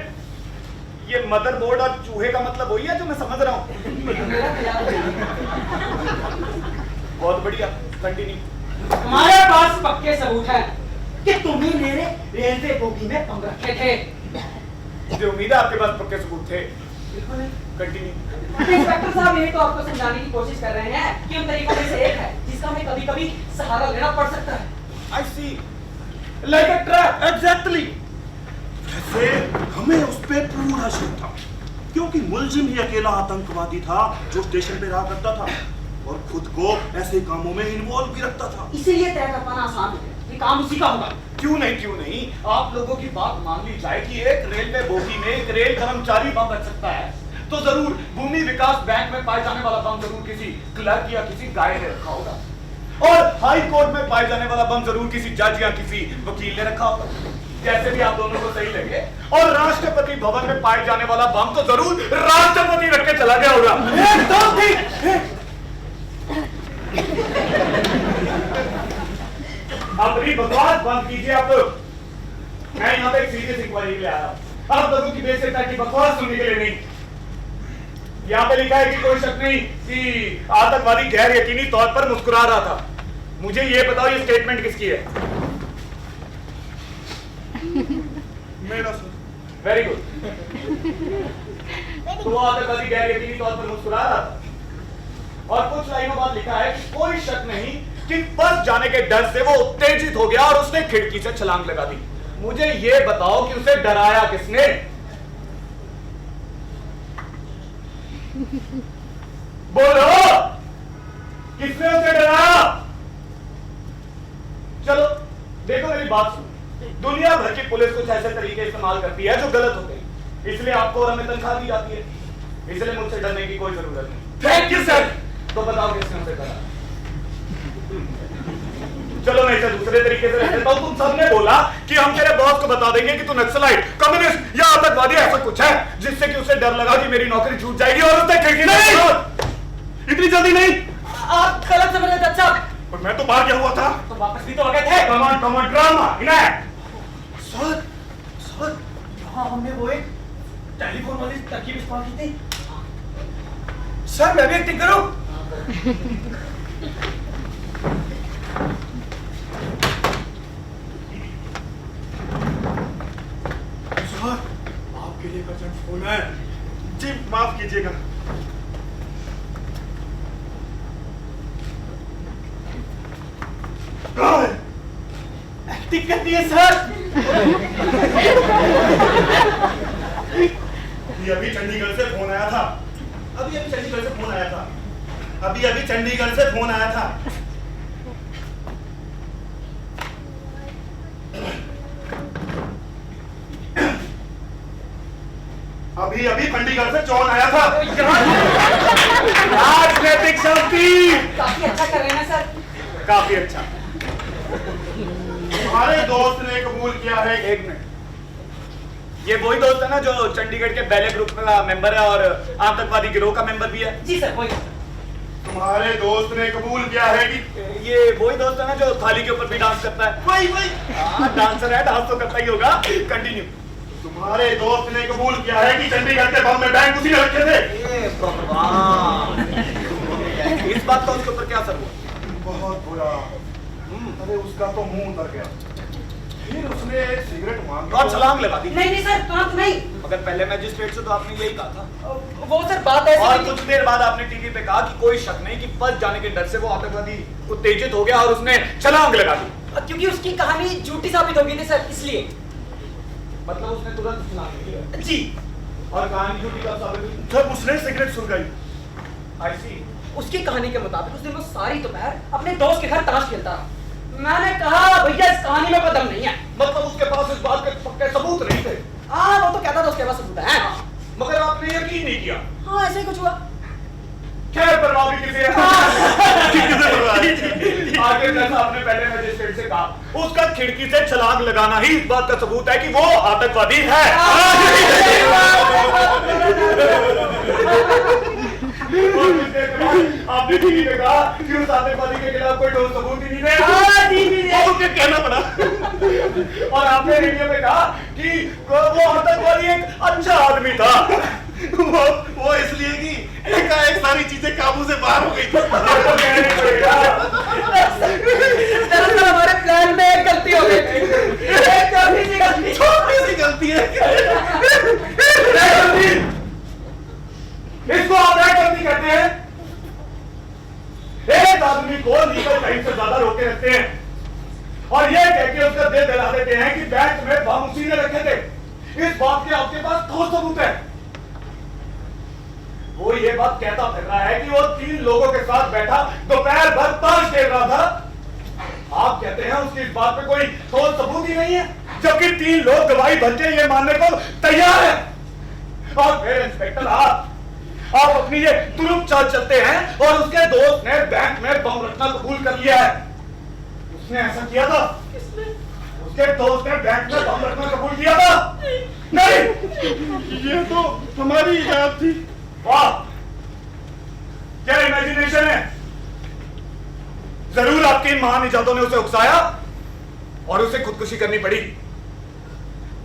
ये मदरबोर्ड और चूहे का मतलब वही है जो मैं समझ रहा हूँ? बहुत बढ़िया, कंटिन्यू। हमारे पास पक्के सबूत हैं कि तुम ही मेरे रेलवे बोगी में पंग रखे थे। मुझे उम्मीद है आपके पास पक्के सबूत थे। बिल्कुल नहीं। कंटिन्यू। इंस्पेक्टर साहब यही तो आपको समझाने की कोशिश कर रहे हैं कि उन तरीकों में से एक है जिसका हमें कभी-कभी सहारा लेना पड़ सकता है। I see, like a trap. Exactly. वैसे हमें उस पे पूरा शक था, क्योंकि मुलजिम ही अकेला आतंकवादी था जो स्टेशन पे रहा करता था और खुद को ऐसे कामों में इन्वॉल्व भी रखता था। इसीलिए तय कर पाना आसान है, ये काम उसी का होगा। क्यों नहीं, आप लोगों की बात मान ली जाए कि एक रेलवे बोगी में एक रेल कर्मचारी बम रख सकता है, तो जरूर भूमि विकास बैंक में पाए जाने वाला बम जरूर किसी क्लर्क या किसी गाय ने रखा होगा, और हाई कोर्ट में पाए जाने वाला बम जरूर किसी जज या किसी वकील ने रखा होगा, जैसे भी आप दोनों को सही लगे। और राष्ट्रपति भवन में पाए जाने वाला बम तो जरूर राष्ट्रपति रख के चला गया होगा। एकदम ठीक। अपनी बकवास बंद कीजिए आप लोग। मैं यहाँ पे एक सीरियस इंक्वायरी के लिए आया हूँ, आप लोगों की बेसिक की बकवास सुनने के लिए नहीं। यहाँ पे लिखा है कि कोई शक नहीं कि आतंकवादी गैर यकीनी तौर पर मुस्कुरा रहा था। मुझे ये बताओ, ये स्टेटमेंट किसकी है? मेरा सर। Very good. तो वो आतंकवादी गैर यकीनी तौर पर मुस्कुरा रहा था, और कुछ लाइनों बाद लिखा है कि कोई शक नहीं कि फंस जाने के डर से वो उत्तेजित हो गया और उसने खिड़की से छलांग लगा दी। मुझे ये बताओ कि उसे डराया किसने? बोलो, किसने उसे डराया? चलो देखो, मेरी बात सुनो। दुनिया भर की पुलिस कुछ ऐसे तरीके इस्तेमाल करती है जो गलत होते हैं, इसलिए आपको और हमें तनख्वाह दी जाती है, इसलिए मुझसे डरने की कोई जरूरत नहीं। Thank you sir. तो बताओ किसने उसे डराया? चलो मैं इसे दूसरे तरीके से रख देता हूं। तुम सबने बोला कि हम तेरे बॉस को बता देंगे कि तू नक्सलाइट, कम्युनिस्ट या आतंकवादी ऐसा कुछ है, जिससे कि उसे डर लगा कि मेरी नौकरी छूट जाएगी और उसे खिड़की नहीं। इतनी जल्दी नहीं, आप गलत समझ रहे थे। अच्छा, और मैं तो बाहर गया हुआ था। तो वापस भी तो आ गए थे। कमान ड्रामा इनैक्ट। सर, सर, यहाँ हमने वो एक टेलीफोन वाली तरकीब इस्तेमाल की थी। सर मैं भी एक्टिंग करूं? सर, आपके लिए अर्जेंट फोन है। जी माफ कीजिएगा। एक्टिंग करती है सर। अभी चंडीगढ़ से फोन आया था। अभी चंडीगढ़ से फोन आया था। अभी चंडीगढ़ से फोन आया था। अभी चंडीगढ़ से जॉन आया था। राजनीतिक शांति काफी अच्छा कर रहे हैं सर। काफी अच्छा। हमारे दोस्त ने कबूल किया है। एक मिनट, ये वही दोस्त है ना जो चंडीगढ़ के बैले ग्रुप का मेंबर है और आतंकवादी गिरोह का मेंबर भी है? जी सर वही। तुम्हारे दोस्त ने कबूल किया है कि ये वही दोस्त है ना जो थाली के ऊपर भी डांस करता है? वही डांसर है, डांस तो करता ही होगा। कंटिन्यू। तुम्हारे दोस्त ने कबूल किया है कि चंडीगढ़ के बम में बैंक उसी ने रखे थे। इस बात का उसके ऊपर क्या असर हुआ? बहुत बुरा। अरे उसका तो मुंह उतर गया। फिर उसने एक सिगरेट मांगी और छलांग लगा दी। नहीं सर, तुरंत नहीं। मगर पहले मैजिस्ट्रेट से तो आपने यही कहा था। वो सर बात ऐसी और थी- कुछ देर बाद आपने टीवी पे कहा कि कोई शक नहीं कि फंस जाने के डर से वो आतंकवादी उत्तेजित हो गया और उसने छलांग लगा दी। क्योंकि उसकी कहानी झूठी साबित हो गई थी सर, इसलिए। मतलब उसने तुरंत छलांग लगा दी। जी। और कहानी झूठी कब साबित हुई? जब उसने सिगरेट सुलगाई। आई सी। उसकी कहानी के मुताबिक उस दिन वो सारी दोपहर अपने दोस्त के घर ताश खेलता रहा। मैंने कहा भैया इस कहानी में कोई दम नहीं है। मतलब उसके पास इस बात के पक्के सबूत नहीं थे। हाँ वो तो कहता था उसके पास सबूत है। मगर आपने यकीन नहीं किया। हाँ ऐसे ही कुछ हुआ। खैर परवाह भी किसी आगे जैसा आपने पहले मैजिस्ट्रेट से कहा, उसका खिड़की से छलांग लगाना ही इस बात का सबूत है कि वो आतंकवादी है। आपने टीवी पे कहा कि उस आतंकवादी के खिलाफ कोई ठोस सबूत ही नहीं है। तो क्या कहना पड़ा? और आपने रेडियो में कहा कि वो आतंकवादी एक अच्छा आदमी था। वो इसलिए कि एकाएक सारी चीजें काबू से बाहर हो गई। दरअसल हमारे प्लान में एक गलती हो गई थी। एक छोटी सी गलती। छोटी सी गलती है। इसको आप क्या गलती करते हैं? एक आदमी को लीगल टाइम से ज्यादा रोके रखते हैं और ये कह के उसका दिल दिला देते हैं कि बैंक में बम उसी ने रखे थे। इस बात के आपके पास ठोस सबूत है? वो ये बात कहता फिर रहा है कि वो 3 लोगों के साथ बैठा दोपहर भर ताश खेल रहा था। आप कहते हैं उसकी इस बात पे कोई ठोस सबूत ही नहीं है, जबकि 3 लोग गवाही भर के ये मानने को तैयार है। और फिर इंस्पेक्टर आप अपनी ये तुरुप चाल चलते हैं और उसके दोस्त ने बैंक में बम रखना कबूल कर लिया है। उसने ऐसा किया था? उसके दोस्त ने बैंक में बम रखना कबूल किया था? नहीं, ये तो हमारी इजाजत थी। वाह, क्या इमेजिनेशन है। जरूर आपकी इन महान इजादों ने उसे उकसाया और उसे खुदकुशी करनी पड़ी।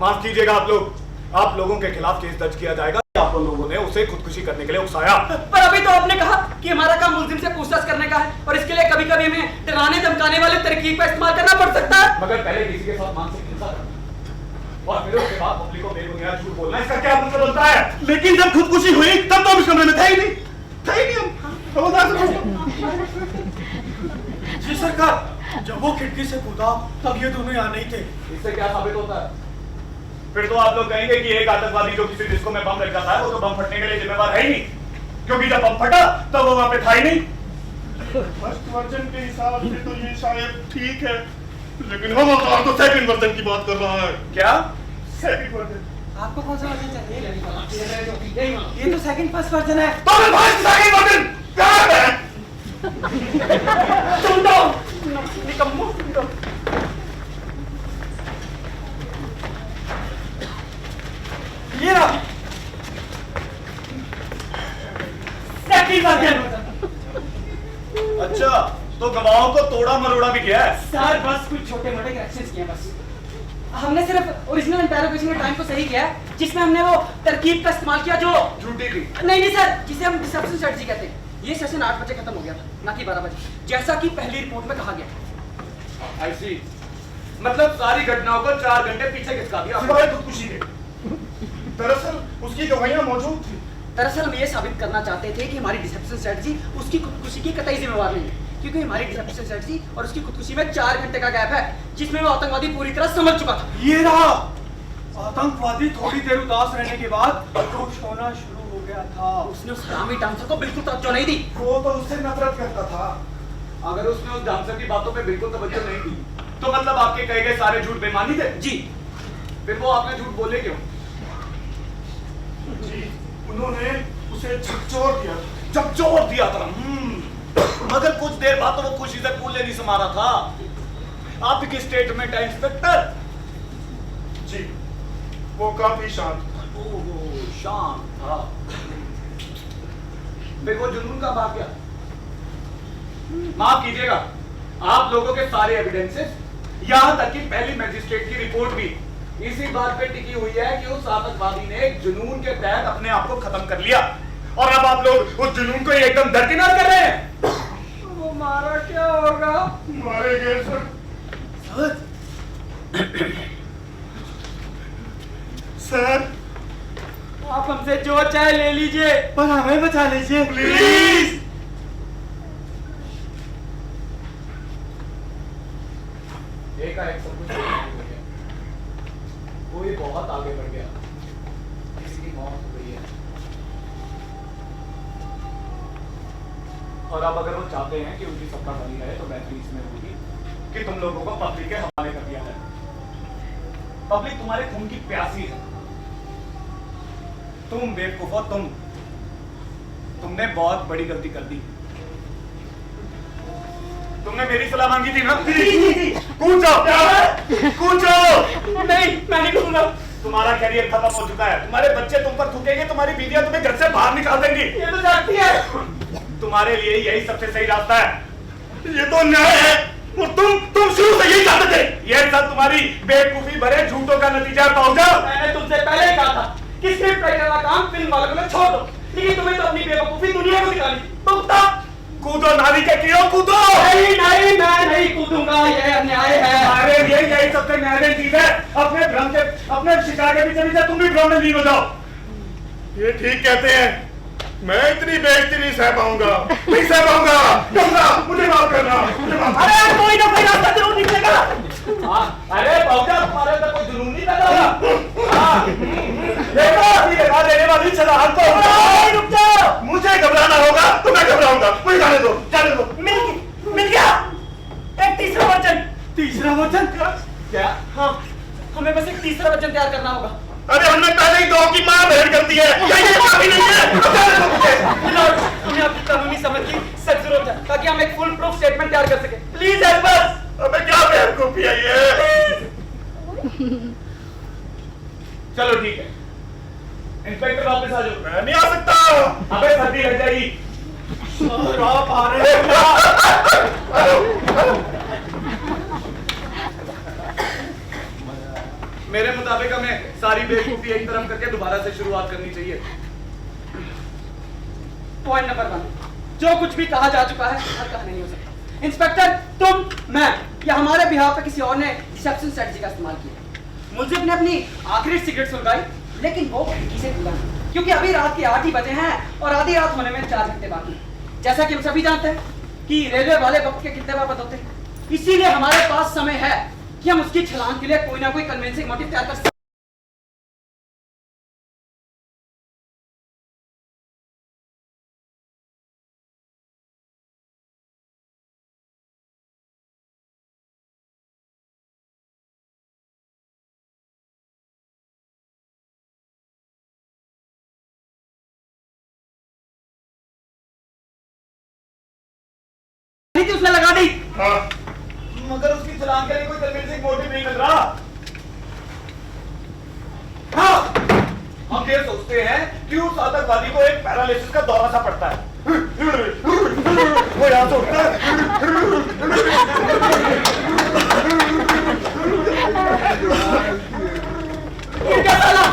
माफ कीजिएगा आप लोगों के खिलाफ केस दर्ज किया जाएगा। आप लोगों ने उसे खुदकुशी करने के लिए उकसाया। पर अभी तो आपने कहा कि हमारा काम मुल्जिम से पूछताछ करने का है और इसके लिए कभी-कभी हमें डराने धमकाने वाले तरकीब का इस्तेमाल करना पड़ सकता है। मगर पहले किसी के साथ मानसिक हिंसा करना और फिर उसके बाद पब्लिक को बेबुनियाद झूठ बोलना, इसका क्या मतलब बनता है? लेकिन जब खुदकुशी हुई तब तो हम इस कमरे में थे ही नहीं। हम खबरदार से जी सरकार, जब वो खिड़की से कूदा तब ये दोनों यहाँ नहीं थे। इससे क्या साबित होता है? फिर तो आप लोग कहेंगे कि एक आतंकवादी जो किसी डिस्को में बम रख जाता है वो तो बम फटने के लिए जिम्मेवार है ही नहीं, क्योंकि जब बम फटा तब वो वहां पे था ही नहीं। फर्स्ट वर्जन के हिसाब से तो ये शायद ठीक है, लेकिन हम तो सेकंड वर्जन की बात कर रहा है। क्या? Second version. आपको कौन सा वर्जन चाहिए? ये तो सेकंड फर्स्ट वर्जन है। तो मैं फर्स्ट सेकंड वर्जन क्या है? सुन दो निकम्मो, सुन दो। ये रहा सेकंड वर्जन। अच्छा, तो गवाहों को तोड़ा मरोड़ा भी किया है? सर बस कुछ छोटे-मोटे करेक्शंस किए बस। हमने सिर्फ ओरिजिनल इंटेरोगेशन के टाइम को सही किया है, जिसमें हमने वो तरकीब का इस्तेमाल किया जो झूठी थी। नहीं सर, जिसे हम डिसेप्शन स्ट्रेटजी कहते हैं। ये सेशन 8 बजे खत्म हो गया था, ना कि 12 बजे, जैसा कि पहली रिपोर्ट में कहा गया। आई सी। मतलब सारी घटनाओं को 4 घंटे पीछे खिसका दिया। सिवाय खुदकुशी के। दरअसल उसकी गवाहियां मौजूद थी। दरअसल हम ये साबित करना चाहते थे कि हमारी डिसेप्शन स्ट्रेटजी उसकी खुदकुशी की कतई जिम्मेवार नहीं है। क्योंकि हमारी डिसेप्शन स्ट्रेटजी और उसकी खुदकुशी में 4 घंटे का गैप है, जिसमें वो आतंकवादी पूरी तरह समझ चुका था। ये रहा आतंकवादी थोड़ी देर उदास रहने के बाद खुश होना शुरू हो गया था। उसने उस ग्रामीण डांसर को बिल्कुल तवज्जो नहीं दी। वो तो उससे नफरत करता था। अगर उसने उस डांसर की बातों पे बिल्कुल तवज्जो नहीं दी, तो मतलब आपके कहे गए सारे झूठ बेईमानी थे? जी। फिर वो आपने झूठ बोले क्यों? जी, उन्होंने उसे झकझोर दिया था। झकझोर दिया था। मगर कुछ देर बाद तो वो खुशी से कूले नहीं समा रहा था। आपकी स्टेटमेंट है इंस्पेक्टर। जी, वो काफी शांत था। ओह, शांत था। फिर वो जुनून का भाग गया। माफ कीजिएगा, आप लोगों के सारे एविडेंसेस, यहां तक कि पहली मैजिस्ट्रेट की रिपोर्ट भी इसी बात पे टिकी हुई है कि उस आतंकवादी ने जुनून के तहत अपने आप को खत्म कर लिया, और अब आप लोग उस जुनून को एकदम दरकिनार कर रहे हैं। वो मारा क्या होगा? मारे गए सर। सर, आप हमसे जो चाहे ले लीजिए, पर हमें बचा लीजिए प्लीज। एकाएक सब कुछ हो गया। कोई बहुत आगे बढ़ गया, किसी की मौत हो गई है, और अब अगर वो चाहते हैं कि उनकी सत्ता बनी रहे तो बेहतरी इसमें होगी कि तुम लोगों को पब्लिक के हवाले कर दिया जाए। पब्लिक तुम्हारे खून की प्यासी है। तुम बेवकूफो, तुमने बहुत बड़ी गलती कर दी। तुमने मेरी सलाह मांगी थी ना? कूद जाओ, कूद जाओ। नहीं, मैं नहीं करूंगा। तुम्हारा करियर खत्म हो चुका है। तुम्हारे बच्चे तुम पर थूकेंगे, तुम्हारी बीवियां तुम्हें घर से बाहर निकाल देंगी। ये तो जानती है। तुम्हारे लिए यही सबसे सही रास्ता है। ये तो न्याय है, और तुम शुरू से यही चाहते थे। ये सब तुम्हारी बेवकूफी भरे झूठों का नतीजा है, पाउजा। मैंने तुमसे पहले ही कहा था कि स्क्रिप्ट राइटर का काम फिल्म वालों को छोड़ दो, लेकिन तुम्हें तो अपनी बेवकूफी दुनिया को दिखानी। भुगता। कूदो नाली के कीड़ो, कूदो। नहीं, मैं नहीं कूदूंगा, ये अन्याय है। अरे यही सबसे न्याय चीज है। अपने भ्रम के, अपने शिकार के पीछे तुम भी भ्रम में लीन हो जाओ। ये ठीक कहते हैं, मैं इतनी बेइज्जती नहीं सह पाऊंगा। नहीं सह पाऊंगा। मुझे माफ करना, मुझे माफ करना। अरे कोई ना कोई रास्ता जरूर निकलेगा। अरे पाउजा, तुम्हारे अंदर कोई जुनून नहीं पैदा हुआ? देखो, अभी लगा देने वाली छलांग को। रुक जाओ। मुझे घबराना होगा तो मैं घबराऊंगा। मुझे जाने दो, जाने दो। मिल गया एक तीसरा वचन। तीसरा वचन? क्या? हाँ, हमें बस एक तीसरा वचन तैयार करना होगा। अरे हमने पहले ही 2 की मां बहन कर दी है। ये काफी नहीं है। अब जाने दो मुझे। हमने आपकी कानूनी समझ की सख्त जरूरत है, ताकि हम एक फुल प्रूफ स्टेटमेंट तैयार कर सके। Please help us. अबे क्या बेवकूफी है ये? चलो ठीक है, इंस्पेक्टर वापस आ जाओ। मैं नहीं आ सकता। अबे सर्दी लग जाएगी। आप आ रहे हैं? मेरे मुताबिक हमें सारी बेवकूफी एक तरफ करके दोबारा से शुरुआत करनी चाहिए। पॉइंट नंबर 1, जो कुछ भी कहा जा चुका है हर कहा नहीं हो सकता। इंस्पेक्टर, तुम, मैं या हमारे बिहार पे किसी और ने डिसेप्शन स्ट्रेटजी का इस्तेमाल किया। मुल्जिम ने अपनी आखिरी सिगरेट सुलगाई, लेकिन वो खिड़की से खुला नहीं, क्योंकि अभी रात के 8 ही बजे हैं और आधी रात होने में 4 घंटे बाकी हैं। जैसा कि हम सभी जानते हैं कि रेलवे वाले वक्त के कितने बार होते हैं, इसीलिए हमारे पास समय है कि हम उसकी छलांग के लिए कोई ना कोई कन्विंसिंग मोटिव तैयार कर सकते हैं। उसने लगा दी। हाँ, मगर उसकी छलांग के लिए कोई कन्विंसिंग मोटिव नहीं मिल रहा। हाँ, हम ये सोचते हैं कि उस आतंकवादी को एक पैरालिसिस का दौरा सा पड़ता है। वो यहाँ से उठता है। क्या साला?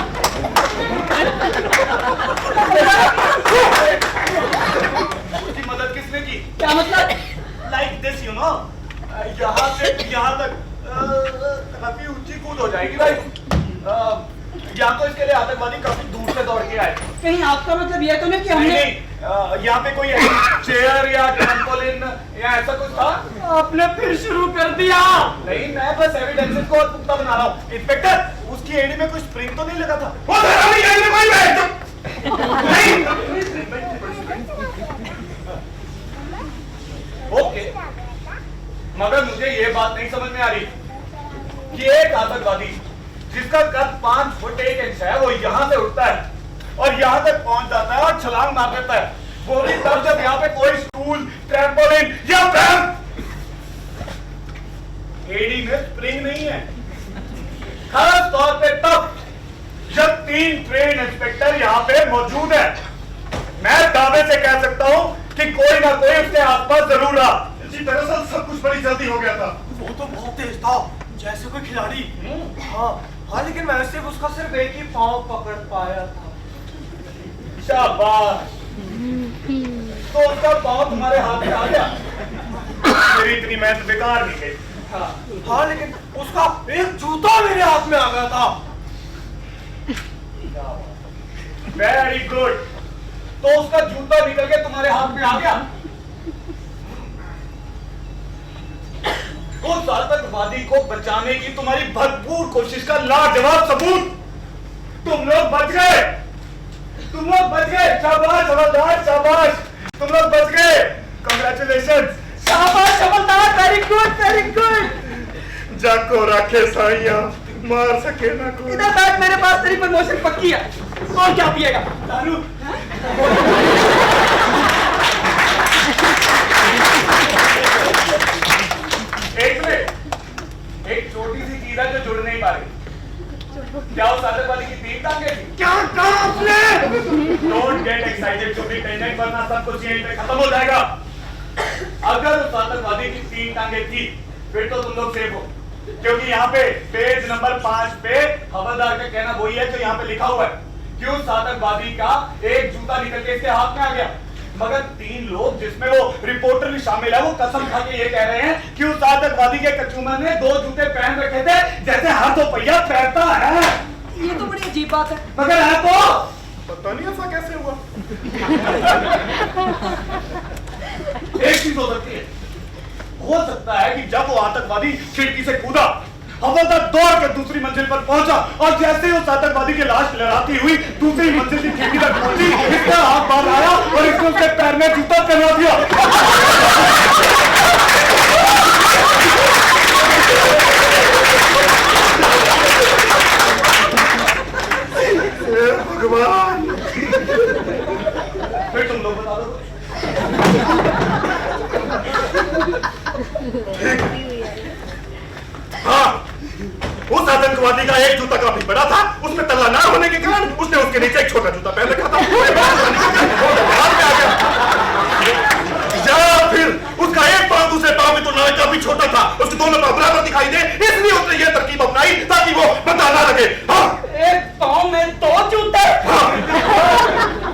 उसकी मदद किसने की? क्या मतलब? Like this, you know, यहाँ से यहाँ तक काफी ऊंची कूद हो जाएगी भाई। या तो इसके लिए आतंकवादी काफी दूर से दौड़ के आए, कहीं आपका मतलब यह तो नहीं कि हमने यहाँ पे कोई चेयर या ट्रैम्पोलिन या ऐसा कुछ था? आपने फिर शुरू कर दिया। नहीं, मैं बस एविडेंसेस को और पुख्ता बना रहा हूँ। इंस्पेक्टर, उसकी एड़ी में कोई स्प्रिंग तो नहीं लगा था? ओके, मगर मुझे ये बात नहीं समझ में आ रही कि एक आतंकवादी जिसका कद 5 फुट 1 इंच है, वो यहाँ से उठता है और यहाँ तक पहुंच जाता है और छलांग मार देता है, वो भी तब जब यहाँ पे कोई स्टूल, ट्रैम्पोलिन या एडी में स्प्रिंग नहीं है। खास तौर पे तब जब 3 ट्रेन इंस्पेक्टर यहाँ पे मौजूद है। मैं दावे से कह सकता हूँ कि कोई ना कोई उसके आसपास जरूर रहा। जी दरअसल सब कुछ बड़ी जल्दी हो गया था। वो तो बहुत तेज था, जैसे कोई खिलाड़ी। हाँ हाँ, लेकिन मैं सिर्फ उसका सिर्फ एक ही पाँव पकड़ पाया था। शाबाश, तो उसका पाँव तुम्हारे हाथ में आ गया। मेरी इतनी मेहनत बेकार नहीं गई। हाँ, लेकिन उसका एक जूता मेरे हाथ में आ गया था। वेरी गुड, तो उसका जूता निकल के तुम्हारे हाथ में आ गया। उस आतंकवादी को बचाने की तुम्हारी भरपूर कोशिश का लाजवाब सबूत। तुम लोग बच गए, तुम लोग बच गए। शाबाश हवलदार, शाबाश, तुम लोग बच गए। कांग्रेचुलेशन। शाबाश हवलदार, वेरी गुड वेरी गुड। जाको राखे साइया, मार सके ना कोई। इधर बैठ, मेरे पास तेरी प्रमोशन पक्की है। और क्या पिएगा? दारू। एक मिनट, एक छोटी सी चीज है जो जुड़ नहीं पा रही। क्या उस आतंकवादी की 3 टांगे थी? क्या कहा आपने? डोंट गेट एक्साइटेड सुपरिटेंडेंट, वरना सब कुछ यहीं पे खत्म हो जाएगा। अगर उस आतंकवादी की 3 टांगे थी, फिर तो तुम लोग सेफ हो, क्योंकि यहाँ पे पेज नंबर 5 पे हवलदार का कहना वही है जो यहाँ पे लिखा हुआ है कि उस आतंकवादी का एक जूता निकल के इसके हाथ में आ गया। मगर 3 लोग, जिसमें वो रिपोर्टर भी शामिल है, वो कसम खा के ये कह रहे हैं कि उस आतंकवादी के कचूमर ने 2 जूते पहन रखे थे, जैसे हर 2 पहिया पहनता है। ये तो बड़ी अजीब बात है। मगर है तो पता नहीं ऐसा कैसे हुआ। एक चीज हो सकती है, हो सकता है कि जब वो आतंकवादी खिड़की से कूदा, हवलदार दौड़ कर दूसरी मंजिल पर पहुंचा और जैसे ही उस आतंकवादी की लाश लहराती हुई दूसरी मंजिल की खिड़की तक पहुंची, इसका हाथ बाहर आया और इसने उसके पैर में जूता पहना दिया। भगवान, फिर तुम लोग बता दो। हाँ, उस आतंकवादी का एक जूता काफी बड़ा था, उसमें तला ना होने के कारण उसने उसके नीचे एक छोटा जूता पहन रखा था। या फिर उसका एक पांव दूसरे पांव की तुलना में काफी छोटा था, उसके दोनों पांव बराबर दिखाई दे, इसलिए उसने ये तरकीब अपनाई ताकि वो बंदा ना लगे। हाँ, एक पाँव में 2 जूते।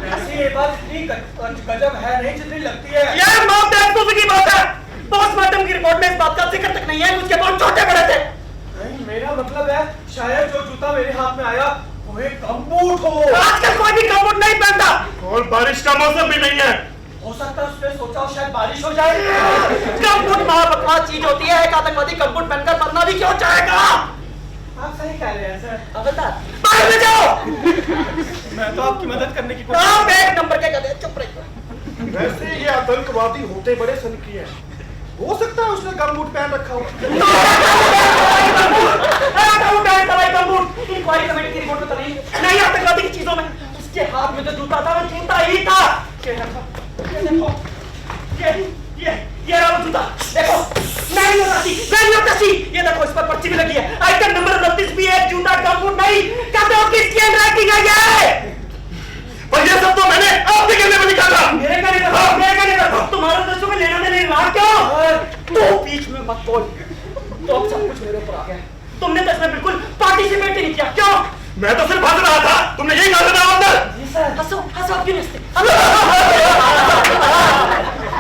ऐसी ये बात इतनी गजब है नहीं जितनी लगती है। यार मौत की बात है। पोस्टमार्टम की रिपोर्ट में इस बात का जिक्र तक नहीं है कि उसके पाँव छोटे बड़े थे। नहीं, मेरा मतलब है शायद जो जूता मेरे हाथ में आया वो एक गमबूट हो। आजकल कोई भी गमबूट नहीं पहनता। और बारिश का मौसम भी नहीं है। हो सकता है उसने सोचा शायद बारिश हो जाए। गमबूट महाबकवास चीज होती है। एक आतंकवादी गमबूट पहनकर मरना भी क्यों चाहेगा? आप सही कह रहे हैं सर। हवलदार, बाहर में जाओ। मैं तो आपकी मदद करने की कोशिश। आप 1 नंबर के गधे, चुप रहिए। वैसे ये आतंकवादी होते बड़े सनकी हैं। हो सकता है उसने गमबूट पहन रखा हो। इंक्वायरी कमेटी की रिपोर्ट में तो नहीं आतंकवादी की चीजों में उसके हाथ में जो जूता था वो जूता ही था। ये देखो, ये रहा वो जूता। देखो, मैं नहीं होता, ये देखो, इस पर पर्ची भी लगी है। आइटम नंबर 29 भी है, जूता गमबूट नहीं। कहते हो किसकी हैंडराइटिंग है ये? पर ये सब तो मैंने आपके कहने में लिखा था। मेरे कहने पर तुम्हारा दोस्तों में लेना देना रहा क्यों? तो बीच में मत बोल। तो अब सब कुछ मेरे ऊपर आ गया। तुमने तो इसमें बिल्कुल पार्टिसिपेट ही नहीं किया। क्यों? मैं तो सिर्फ हंस रहा था, तुमने यही कहा था अंदर। जी सर। हंसो हंसो, आप क्यों नहीं हंसते?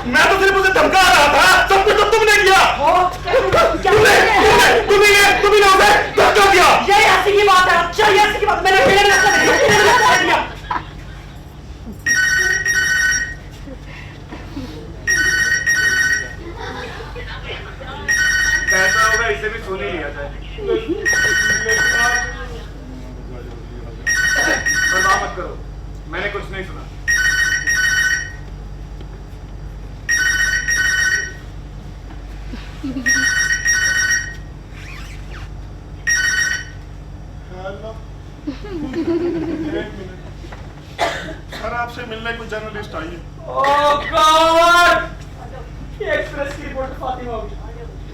मैं तो सिर्फ उसे धमका रहा था, सब कुछ तो तुमने किया। तुमने उसे धमका दिया। ये हंसी की बात है। अच्छा, ये हंसी की बात। मैंने दिया। सुना। हेलो, एक मिनट। सर आपसे मिलने कोई जर्नलिस्ट आई है। ओह गॉड, ये एक्सप्रेस की रिपोर्ट फातिमा होगी।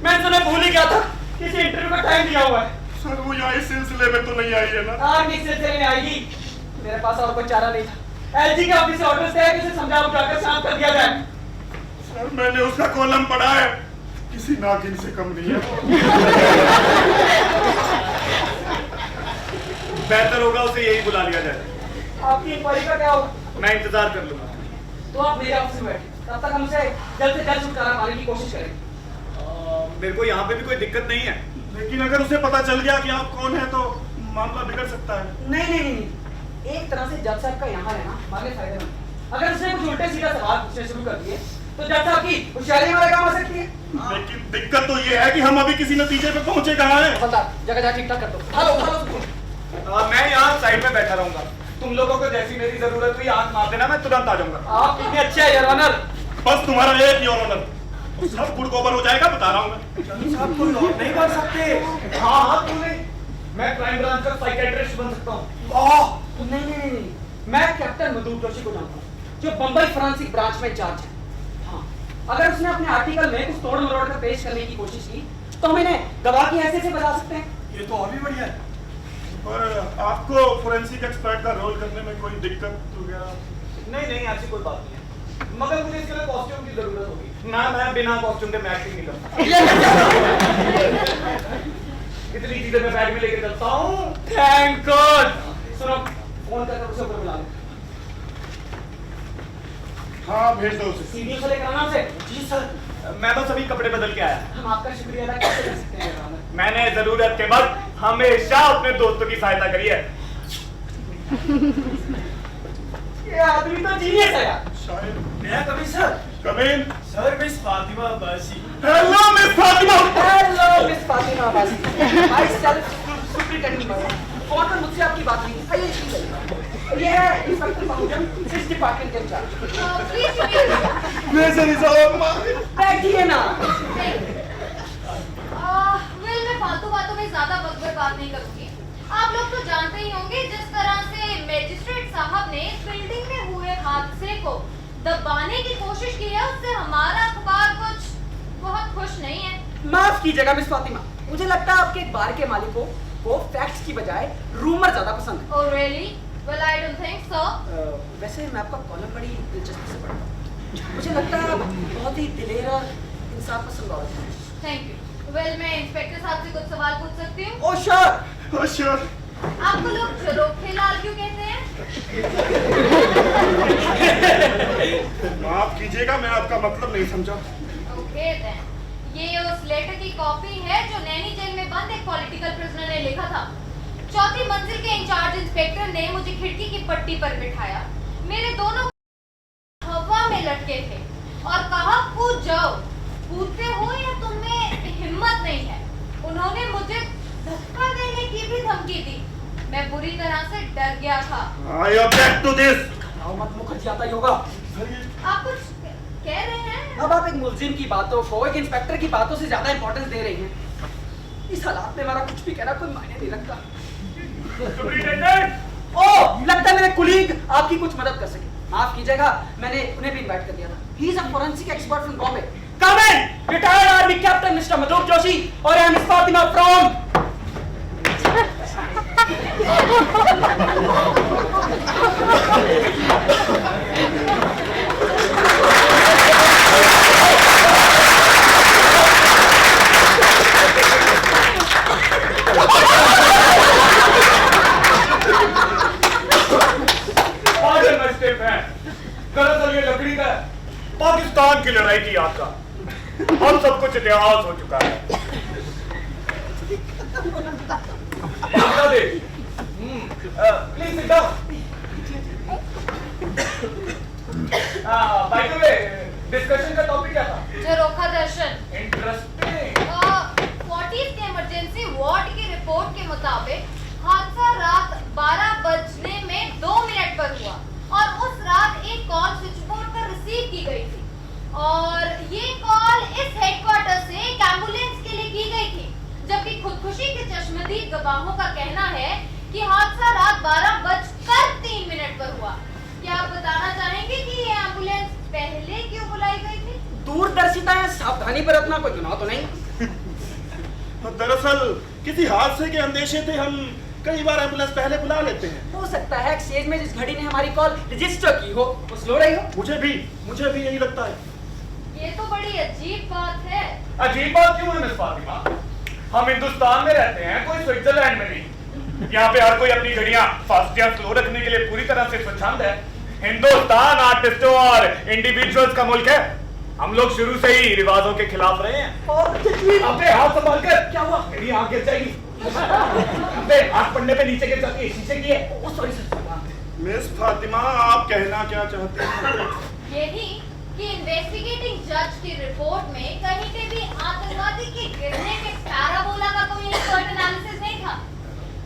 मैं सुना भूल ही गया था, किसी इंटरव्यू का टाइम दिया हुआ है। सर वो यहाँ इस सिलसिले में तो नहीं आई है ना? हाँ, किस सिलसिले में आएगी? मेरे पास और कोई चारा नहीं था। एलजी के ऑफिस से ऑर्डर है कि उसे समझा बुझाकर शांत कर दिया जाए। सर मैंने उसका कॉलम पढ़ा है, किसी नागिन से कम नहीं है। बेहतर होगा उसे यही बुला लिया जाए। आपकी इंक्वायरी का क्या होगा? मैं इंतजार कर लूंगा। तो आप मेरे ऑफिस में बैठिए, तब तक हम उसे जल्द से जल्द छुटकारा पाने की कोशिश करेंगे। मेरे को यहाँ पे भी कोई दिक्कत नहीं है। लेकिन अगर उसे पता चल गया कि आप कौन है तो मामला बिगड़ सकता है। नहीं, एक तरह से जज साहब का यहाँ रहना हमारे फायदेमंद है। अगर उसने कुछ उल्टे सीधा सवाल पूछने शुरू कर दिए तो जज साहब की होशियारी हमारे काम आ सकती है। लेकिन दिक्कत तो ये है कि हम अभी किसी नतीजे पे पहुंचे कहाँ हैं? जगह जगह ठीक ठाक कर दो। हेलो, मैं यहाँ साइड में बैठा रहूंगा। तुम लोगों को जैसी मेरी जरूरत हुई आंख मार देना, मैं तुरंत आ जाऊंगा। आप कितने अच्छे हैं योर ऑनर। बस तुम्हारा एक ही ऑनर, सब गुड़ गोबर हो जाएगा, बता रहा हूँ मैं। जज साहब कोई और नहीं बन सकते। हाँ क्यों नहीं, मैं क्राइम ब्रांच का साइकेट्रिस्ट बन सकता हूँ। वाह, नहीं, मैं कैप्टन मधुर जोशी को जानता हूँ जो बंबई फोरेंसिक ब्रांच में इंचार्ज है। हाँ, अगर उसने अपने आर्टिकल में कुछ तोड़ मरोड़ कर पेश करने की कोशिश की तो हम इन्हें गवाह की हैसियत से बता सकते हैं। ये तो और भी बढ़िया है। पर आपको फोरेंसिक एक्सपर्ट का रोल करने में कोई दिक्कत वगैरह? नहीं ऐसी कोई बात नहीं है, मगर मुझे इसके लिए कॉस्ट्यूम की जरूरत होगी ना। मैं बिना कॉस्ट्यूम के मैं एक्टिंग नहीं करता। इतनी चीजें मैं बैग में लेके चलता हूँ। Thank God. सुनो, फोन करके उसे ऊपर बुला लो। हाँ भेज दो उसे। सीढ़ियों से लेकर आना उसे। जी सर। मैं बस अभी कपड़े बदल के आया। हम आपका शुक्रिया अदा कैसे कर सकते हैं योर ऑनर? मैंने जरूरत के वक्त हमेशा अपने दोस्तों की सहायता करी है। ये आदमी तो जीनियस है यार। शायद। मैं कभी sir. Come in. Sir miss Fatima Abbasi. Hello, Miss Fatima. Hello miss Fatima Abbasi. My self superintendent madam. Phone पर मुझसे आपकी बात नहीं। आइए इसकी ये है इंस्पेक्टर महमूदन, इस डिपार्टमेंट के इंचार्ज। बैठिए ना। वेल मैं फालतू बातों में ज्यादा वक्त बात नहीं करूंगी। आप लोग तो जानते ही होंगे जिस तरह से मैजिस्ट्रेट साहब ने बिल्डिंग में हुए हादसे को दबाने की कोशिश की है, उससे हमारा अखबार कुछ बहुत खुश नहीं है। माफ कीजिएगा मिस फातिमा, मुझे लगता है आपके बार के मालिकों को फैक्ट्स की बजाय रूमर ज्यादा पसंद है। Oh really? Well I don't think so. वैसे मैं आपका कॉलम बड़ी दिलचस्पी से पढ़ता हूँ। मुझे लगता है आप बहुत ही दिलेर और इंसाफ पसंद औरत हैं। Thank you. Well मैं इंस्पेक्टर साहब से कुछ सवाल पूछ सकती हूँ? Oh sure. Oh, sure. आपको लोग झरोखे लाल क्यों कहते हैं? माफ कीजिएगा, मैं आपका मतलब नहीं समझा। Okay then. ये उस लेटर की कॉपी है जो नैनी जेल में बंद एक पॉलिटिकल प्रिजनर ने लिखा था। चौथी मंजिल के इंचार्ज इंस्पेक्टर ने मुझे खिड़की की पट्टी पर बिठाया, मेरे दोनों हवा में लटके थे और कहा कूद जाओ। कूदते हो या तुम्हें हिम्मत नहीं है? उन्होंने मुझे धक्का देने की भी धमकी दी। मैं बुरी तरह से डर गया था। I object to this. मत मुखर्जी आता ही होगा। आप कुछ कह रहे हैं? अब आप एक मुल्जिम की बातों को एक इंस्पेक्टर की बातों से ज्यादा इंपॉर्टेंस दे रही हैं। इस हालात में हमारा कुछ भी कहना कोई मायने नहीं रखता। सुपरिटेंडेंट। ओह, लगता है मेरे कुलीग आपकी कुछ मदद कर सके। माफ कीजिएगा, मैंने उन्हें भी इनवाइट कर दिया था। He is a forensic expert from Bombay. Come in, retired army captain mister Madhur Joshi और I am miss Fatima from. दरअसल ये लकड़ी का है। पाकिस्तान की लड़ाई की याद का हम सब कुछ इतिहास हो चुका है। Please sit down. By the way discussion का टॉपिक क्या था? झरोखा दर्शन। इंटरेस्टिंग। 40 के इमरजेंसी वार्ड की रिपोर्ट के मुताबिक हादसा रात 12 बजने में 2 मिनट पर हुआ और उस और ये कॉल इस हेडक्वार्टर से एक एम्बुलेंस के लिए की गई थी, जबकि खुदकुशी के चश्मदीद गवाहों का कहना है कि हादसा रात 12:03 पर हुआ। क्या आप बताना चाहेंगे कि ये एम्बुलेंस पहले क्यों बुलाई गई थी? दूरदर्शिता या सावधानी बरतना कोई गुनाह तो नहीं? दरअसल किसी हादसे के अंदेशे थे हम कई बार एम्बुलेंस पहले बुला लेते हैं। हो सकता है एक्सचेंज में जिस घड़ी ने हमारी कॉल रजिस्टर की हो वो स्लो रही हो। मुझे भी यही लगता है। ये तो बड़ी अजीब बात है। अजीब बात क्यों है मिस फातिमा? हम हिंदुस्तान में रहते हैं, कोई स्विट्जरलैंड में नहीं। यहाँ पे हर कोई अपनी घड़ियां फास्ट या स्लो रखने के लिए पूरी तरह से स्वच्छंद है। हिंदुस्तान आर्टिस्टों और इंडिविजुअल्स का मुल्क है। हम लोग शुरू से ही रिवाजों के खिलाफ रहे हैं। और अपने हाथ संभाल कर। क्या हुआ? मेरी आंख गिर जाएगी। अपने हाथ पड़ने पे नीचे गिर जाती है, शीशे की है। ओ सॉरी सर। मिस फातिमा, आप कहना क्या चाहते हैं? यही कि इन्वेस्टिगेटिंग जज की रिपोर्ट में कहीं पे भी आतंकवादी के गिरने के पैराबोला का कोई एक्सपर्ट एनालिसिस नहीं था,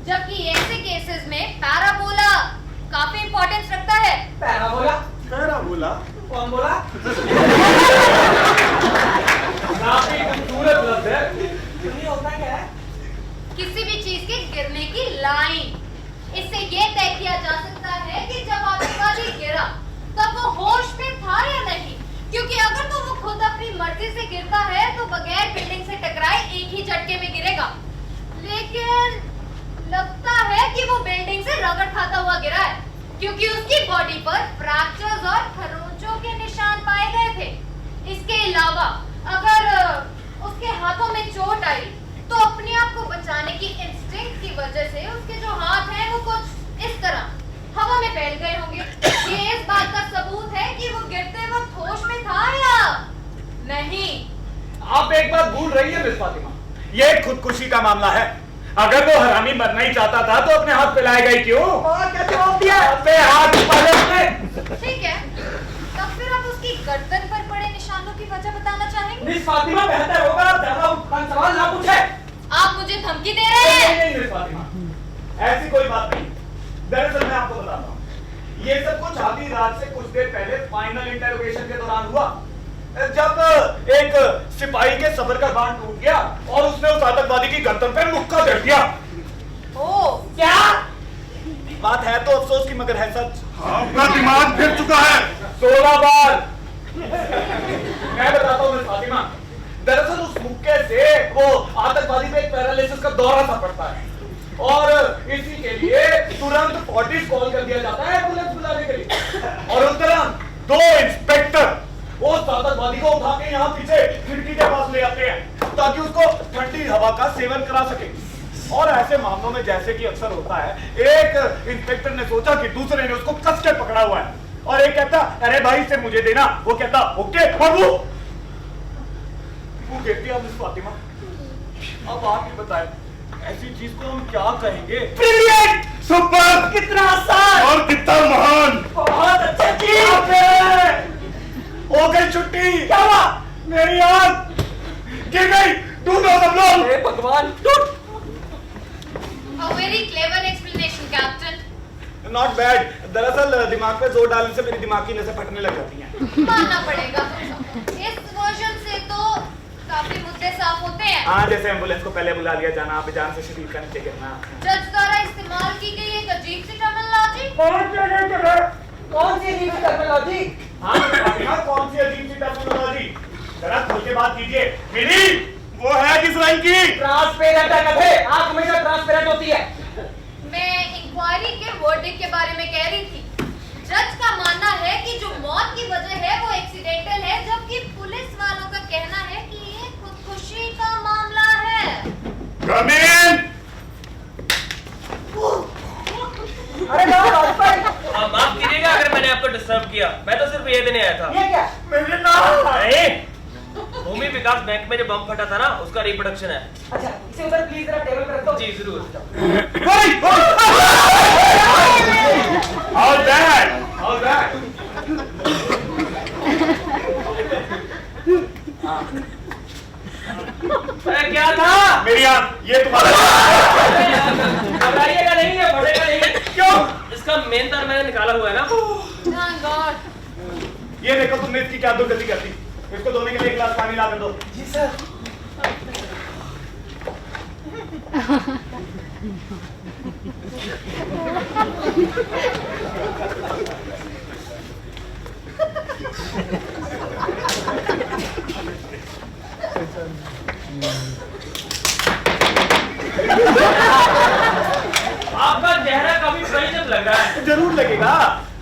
जबकि ऐसे केसेस में पैराबोला काफी इंपॉर्टेंस रखता है। पैराबोला? कौन बोला? काफी खूबसूरत लफ्ज है। ये होता क्या है? किसी भी चीज के गिरने की लाइन, इससे ये तय किया जा सकता है कि जब आतंकवादी गिरा तब वो होश में था या नहीं, क्योंकि अगर तो वो खुद अपनी मर्जी से गिरता है तो बगैर बिल्डिंग से टकराए एक ही झटके में गिरेगा, लेकिन लगता है कि वो बिल्डिंग से रगड़ खाता हुआ गिरा है, क्योंकि उसकी बॉडी पर फ्रैक्चर्स और खरोंचों के निशान पाए गए थे। इसके अलावा अगर उसके हाथों में चोट आई तो अपने आप को बचाने की इंस्टिंक्ट की वजह से उसके जो हाथ हैं वो कुछ इस तरह हवा में फैल गए होंगे। ये इस बात का सबूत है कि वो गिरते वक्त होश में था या नहीं। आप एक बात भूल रही है मिस फातिमा, ये खुदकुशी का मामला है। अगर वो हरामी मरना ही चाहता था तो अपने हाथ फैलाएगा ही क्यों? क्या जवाब दिया? अपने हाथ पहले अपने। ठीक है, तब फिर आप उसकी गर्दन पर पड़े निशानों की वजह बताना चाहेंगे? मिस फातिमा, बेहतर होगा आप ज्यादा सवाल ना पूछे। आप मुझे धमकी दे रहे हैं? नहीं मिस फातिमा, ऐसी कोई बात नहीं। दरअसल मैं आपको बताता हूँ, ये सब कुछ आधी रात से कुछ देर पहले फाइनल इंटरोगेशन के दौरान हुआ, जब एक सिपाही के सब्र का बांध टूट गया और उसने उस आतंकवादी की गर्दन पे मुक्का जड़ दिया। ओह, क्या बात है तो अफसोस की, मगर है सच। आपका दिमाग फिर चुका है। 16 बार। मैं बताता हूँ मिस फातिमा, दरअसल उस मुक्के से वो आतंकवादी पे एक पैरालिसिस का दौरा सा पड़ता है और इसी के लिए तुरंत 40 कॉल कर दिया जाता है एम्बुलेंस बुलाने के लिए। और उस दौरान 2 इंस्पेक्टर उस आतंकवादी को उठा के यहाँ पीछे खिड़की के पास ले आते हैं ताकि उसको ठंडी हवा का सेवन करा सके। और ऐसे मामलों में जैसे कि अक्सर होता है, एक इंस्पेक्टर ने सोचा कि दूसरे ने उसको कस के पकड़ा हुआ है और एक कहता अरे भाई इसे मुझे देना, वो कहता ओके, और वो कहती है मिस फातिमा। अब आप ही बताएं, ऐसी चीज को हम क्या कहेंगे? ब्रिलियंट, सुपर, कितना आसान और कितना महान। बहुत अच्छा जी। हो गई छुट्टी। क्या हुआ? मेरी आंख गिर गई। डूब गए सब लोग। हे भगवान, टूट। A very clever explanation, Captain. Not bad. दरअसल दिमाग पे जोर डालने से मेरी दिमाग की नसें फटने लग जाती हैं। मानना पड़ेगा। इस वर्जन से तो काफी मुद्दे साफ होते हैं। हाँ, जैसे एम्बुलेंस को पहले बुला लिया जाना, बेजान से शरीर का नीचे गिरना। जज द्वारा इस्तेमाल की गई एक अजीब सी टर्मिनोलॉजी। कौन सी अजीब टर्मिनोलॉजी? हाँ, कौन सी अजीब सी टर्मिनोलॉजी? जरा खोल के बात कीजिए। मिली वो है किस रंग की? ट्रांसपेरेंट है कथे, आंख हमेशा ट्रांसपेरेंट होती है। मैं इंक्वायरी के वर्डिक्ट के बारे में कह रही थी। जज का मानना है कि जो मौत की वजह है वो एक्सीडेंटल है, जबकि पुलिस वालों का कहना है कि ये खुदकुशी का मामला है। कम इन। अरे भाई, माफ कीजिएगा अगर मैंने आपको डिस्टर्ब किया, मैं तो सिर्फ ये देने आया था। ये क्या? मेरे नाम नहीं, भूमि विकास बैंक में जो बम फटा था ना, उसका रिप्रोडक्शन है। अच्छा, इसे उधर प्लीज जरा टेबल पे रख दो। जी जरूर। All that, all that. क्या था? मेरी आंख, ये तुम्हारा। घबराइएगा नहीं, ये बढ़ेगा नहीं। क्यों? इसका मेन तार मैंने निकाला हुआ है ना। Thank God. ये देखो तुमने इसकी क्या दुर्गति कर दी। इसको धोने के लिए 1 गिलास पानी ला कर दो। जी सर। आपका चेहरा काफी परिचित लग रहा है। जरूर लगेगा,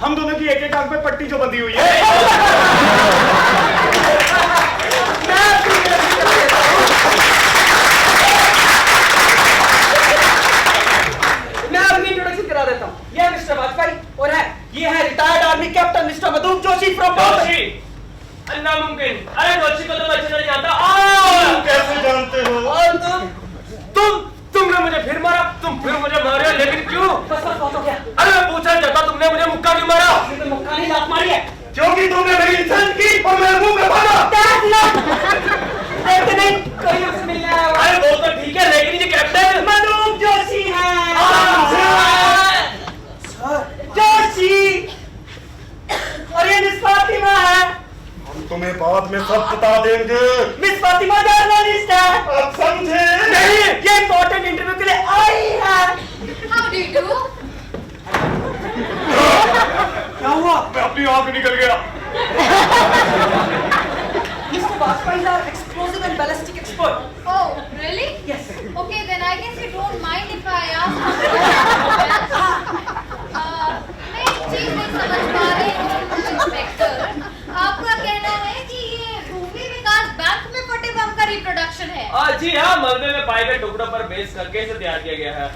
हम दोनों की एक आंख पे पट्टी जो बंधी हुई है। मैं अपनी इंट्रोडक्शन करा देता हूँ। ये है मिस्टर वाजपेयी और ये है retired army captain mister Madhur Joshi from Joshi, नामुमकिन। अरे जोशी को तो मैं अच्छे से नहीं जानता। आओ! कैसे जानते हो? और तुमने मुझे फिर मारा, तुम फिर मुझे मारे, लेकिन क्यों? बस बहुत हो गया। अरे मैं पूछना चाहता, तुमने मुझे मुक्का क्यों मारा? तुमने मुक्का नहीं लात मारी है। क्योंकि तुमने मेरी इंसल्ट की और मेरे मुंह में मारा। देखते नहीं कोई हमसे मिलने आया होगा। अरे वो तो ठीक है, लेकिन ये कैप्टन मधुर जोशी है। सर जोशी और ये मिस फातिमा है। हम तुम्हें बाद में सब बता देंगे। मिस फातिमा जर्नलिस्ट है। आप समझे? नहीं, ये इम्पोर्टेंट इंटरव्यू के लिए आई है। How do you do? क्या हुआ? मैं अपनी आंख निकल गया। Mr. Vajpayee is our explosive and ballistic expert. Oh, really? Yes. Okay, then I guess you don't mind if I ask. मैं एक चीज नहीं समझ पा रही हूँ इंस्पेक्टर। आपका कहना है कि ये भूमि विकास बैंक में फटे बम का रिप्रोडक्शन है। जी हाँ, मलबे में पाए गए टुकड़ों पर बेस करके इसे तैयार किया गया है।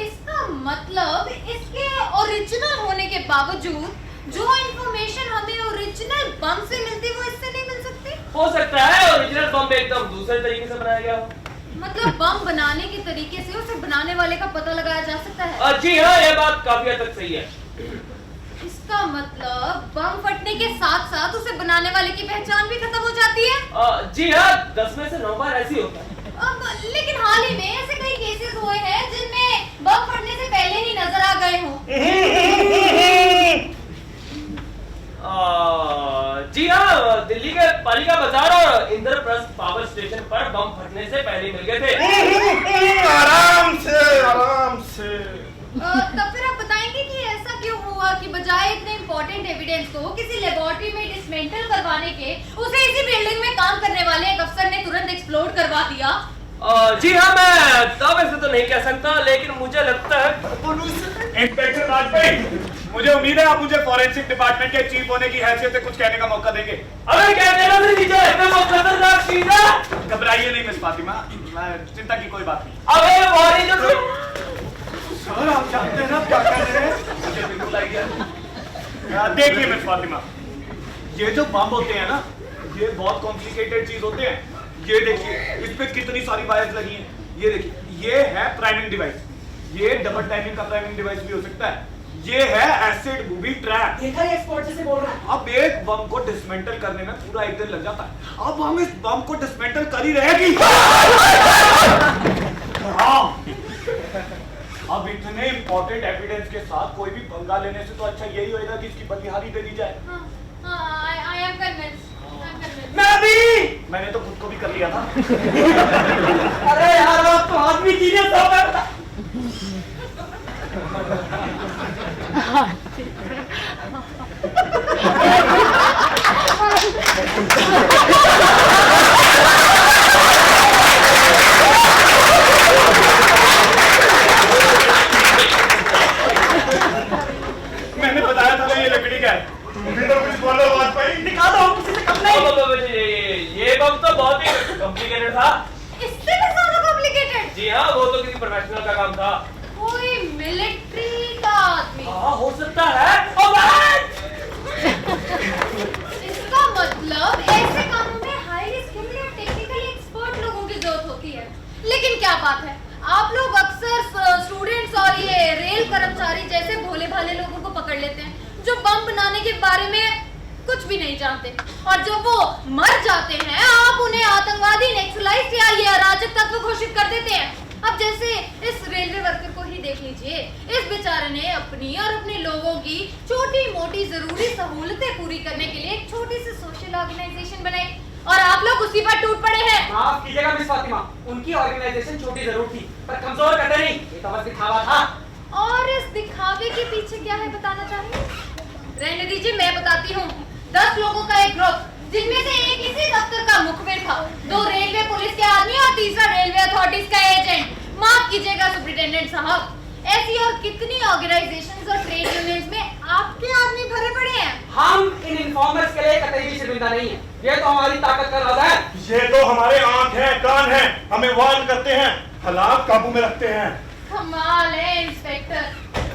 इसका मतलब इसके ओरिजिनल होने के बावजूद जो इंफॉर्मेशन हमें ओरिजिनल बम से मिलती वो इससे नहीं मिल सकती? हो सकता है ओरिजिनल बम एकदम दूसरे तरीके से बनाया गया हो। मतलब बम बनाने के तरीके से उसे बनाने वाले का पता लगाया जा सकता है? जी हाँ, यह बात काफी हद तक सही है। इसका मतलब बम फटने के साथ साथ उसे बनाने वाले की पहचान भी खत्म हो जाती है? जी हाँ, 10 में से 9 बार ऐसी होता है। लेकिन हाल ही में ऐसे कई केसेस हुए हैं जिनमें बम फटने से पहले ही नजर आ गए हों। जी हाँ, दिल्ली के पालिका बाजार और इंद्रप्रस्थ पावर स्टेशन पर बम फटने से पहले मिल गए थे। आराम से, आराम से। तब फिर आप बताएंगे कि ऐसा क्यों हुआ कि बजाय इतने इम्पोर्टेंट एविडेंस को किसी लेबोरेटरी में डिसमेंटल करवाने के उसे इसी बिल्डिंग में काम करने वाले एक अफसर ने तुरंत एक्सप्लोड करवा दिया? जी हाँ, मैं तब ऐसे तो नहीं कह सकता, लेकिन मुझे लगता है इंस्पेक्टर वाजपेयी, मुझे उम्मीद है आप मुझे फॉरेंसिक डिपार्टमेंट के चीफ होने की हैसियत से कुछ कहने का मौका देंगे। अरे क्या कहना मेरे नीचे इतना खतरनाक चीज है। घबराइए नहीं मिस फातिमा, चिंता की कोई बात नहीं। अबे वारी जो सर आप जानते हैं ना क्या कर रहे हैं? मुझे बिल्कुल आइडिया। देखिए मिस फातिमा, ये जो बम होते हैं ना, ये बहुत कॉम्प्लिकेटेड चीज होते हैं। ये देखिए, इस पे कितनी सारी वायर्स लगी हैं। ये देखिए, ये है प्राइमिंग डिवाइस, ये डबल टाइमिंग का प्राइमिंग डिवाइस भी हो सकता है। ये है एसिड मूवी ट्रैप। देखा ये एक्सपर्ट जैसे बोल रहा है। अब एक बम को डिसमेंटल करने में पूरा 1 दिन लग जाता है। अब हम इस बम को डिसमेंटल कर ही रहेगी। हाँ, अब इतने इंपॉर्टेंट एविडेंस के साथ कोई भी पंगा लेने से तो अच्छा यही होगा कि इसकी बलिहारी दे दी जाए। I am convinced. मैं भी। मैंने तो खुद को भी कर लिया था। अरे यार आप तो आदमी जीनियस हो गए। मैंने बताया था ना ये लकड़ी का है। तुम भी तो कुछ बोलो वाजपेयी। दिखा दो किसी से कम नहीं। ये बम तो बहुत ही कॉम्प्लिकेटेड था। इससे भी ज्यादा कॉम्प्लिकेटेड? जी हाँ, वो तो किसी प्रोफेशनल का काम था। कोई मिलिट्री का आदमी? हाँ, हो सकता है। इसका मतलब ऐसे कामों में हाईली स्किल्ड या टेक्निकली एक्सपर्ट लोगों की जरूरत होती है। लेकिन क्या बात है, आप लोग अक्सर स्टूडेंट्स और ये रेल कर्मचारी जैसे भोले भाले लोगों को पकड़ लेते हैं जो बम बनाने के बारे में कुछ भी नहीं जानते, और जब वो मर जाते हैं आप उन्हें आतंकवादी, नक्सलाइट या ये अराजक तत्व घोषित कर देते हैं। अब जैसे इस रेलवे वर्कर को ही देख लीजिए, इस बेचारे ने अपनी और अपने लोगों की छोटी मोटी जरूरी सहूलतें पूरी करने के लिए एक छोटी सी सोशल ऑर्गेनाइजेशन बनाई और आप लोग उसी पर टूट पड़े हैं। माफ कीजिएगा मिस फातिमा, उनकी ऑर्गेनाइजेशन छोटी जरूर थी पर कमजोर कतई नहीं, ये तो बस दिखावा था। और इस दिखावे के पीछे क्या है बताना चाहेंगे? रहने दीजिए, मैं बताती हूँ। 10 लोगों का एक ग्रुप, जिनमें से एक इसी दफ्तर का मुखबिर था, 2 रेलवे पुलिस के आदमी और तीसरा रेलवे अथॉरिटीज का एजेंट। माफ कीजिएगा सुपरिटेंडेंट साहब, ऐसी और कितनी ऑर्गेनाइजेशंस और ट्रेड यूनियंस में आपके आदमी भरे पड़े हैं। हम इन इन्फॉर्मर्स के लिए कतई भी शर्मिंदा नहीं है, ये तो हमारी ताकत का राज है। ये तो हमारे आंख हैं, कान हैं, हमें वार्न करते हैं, हालात काबू में रखते हैं। कमाल है इंस्पेक्टर,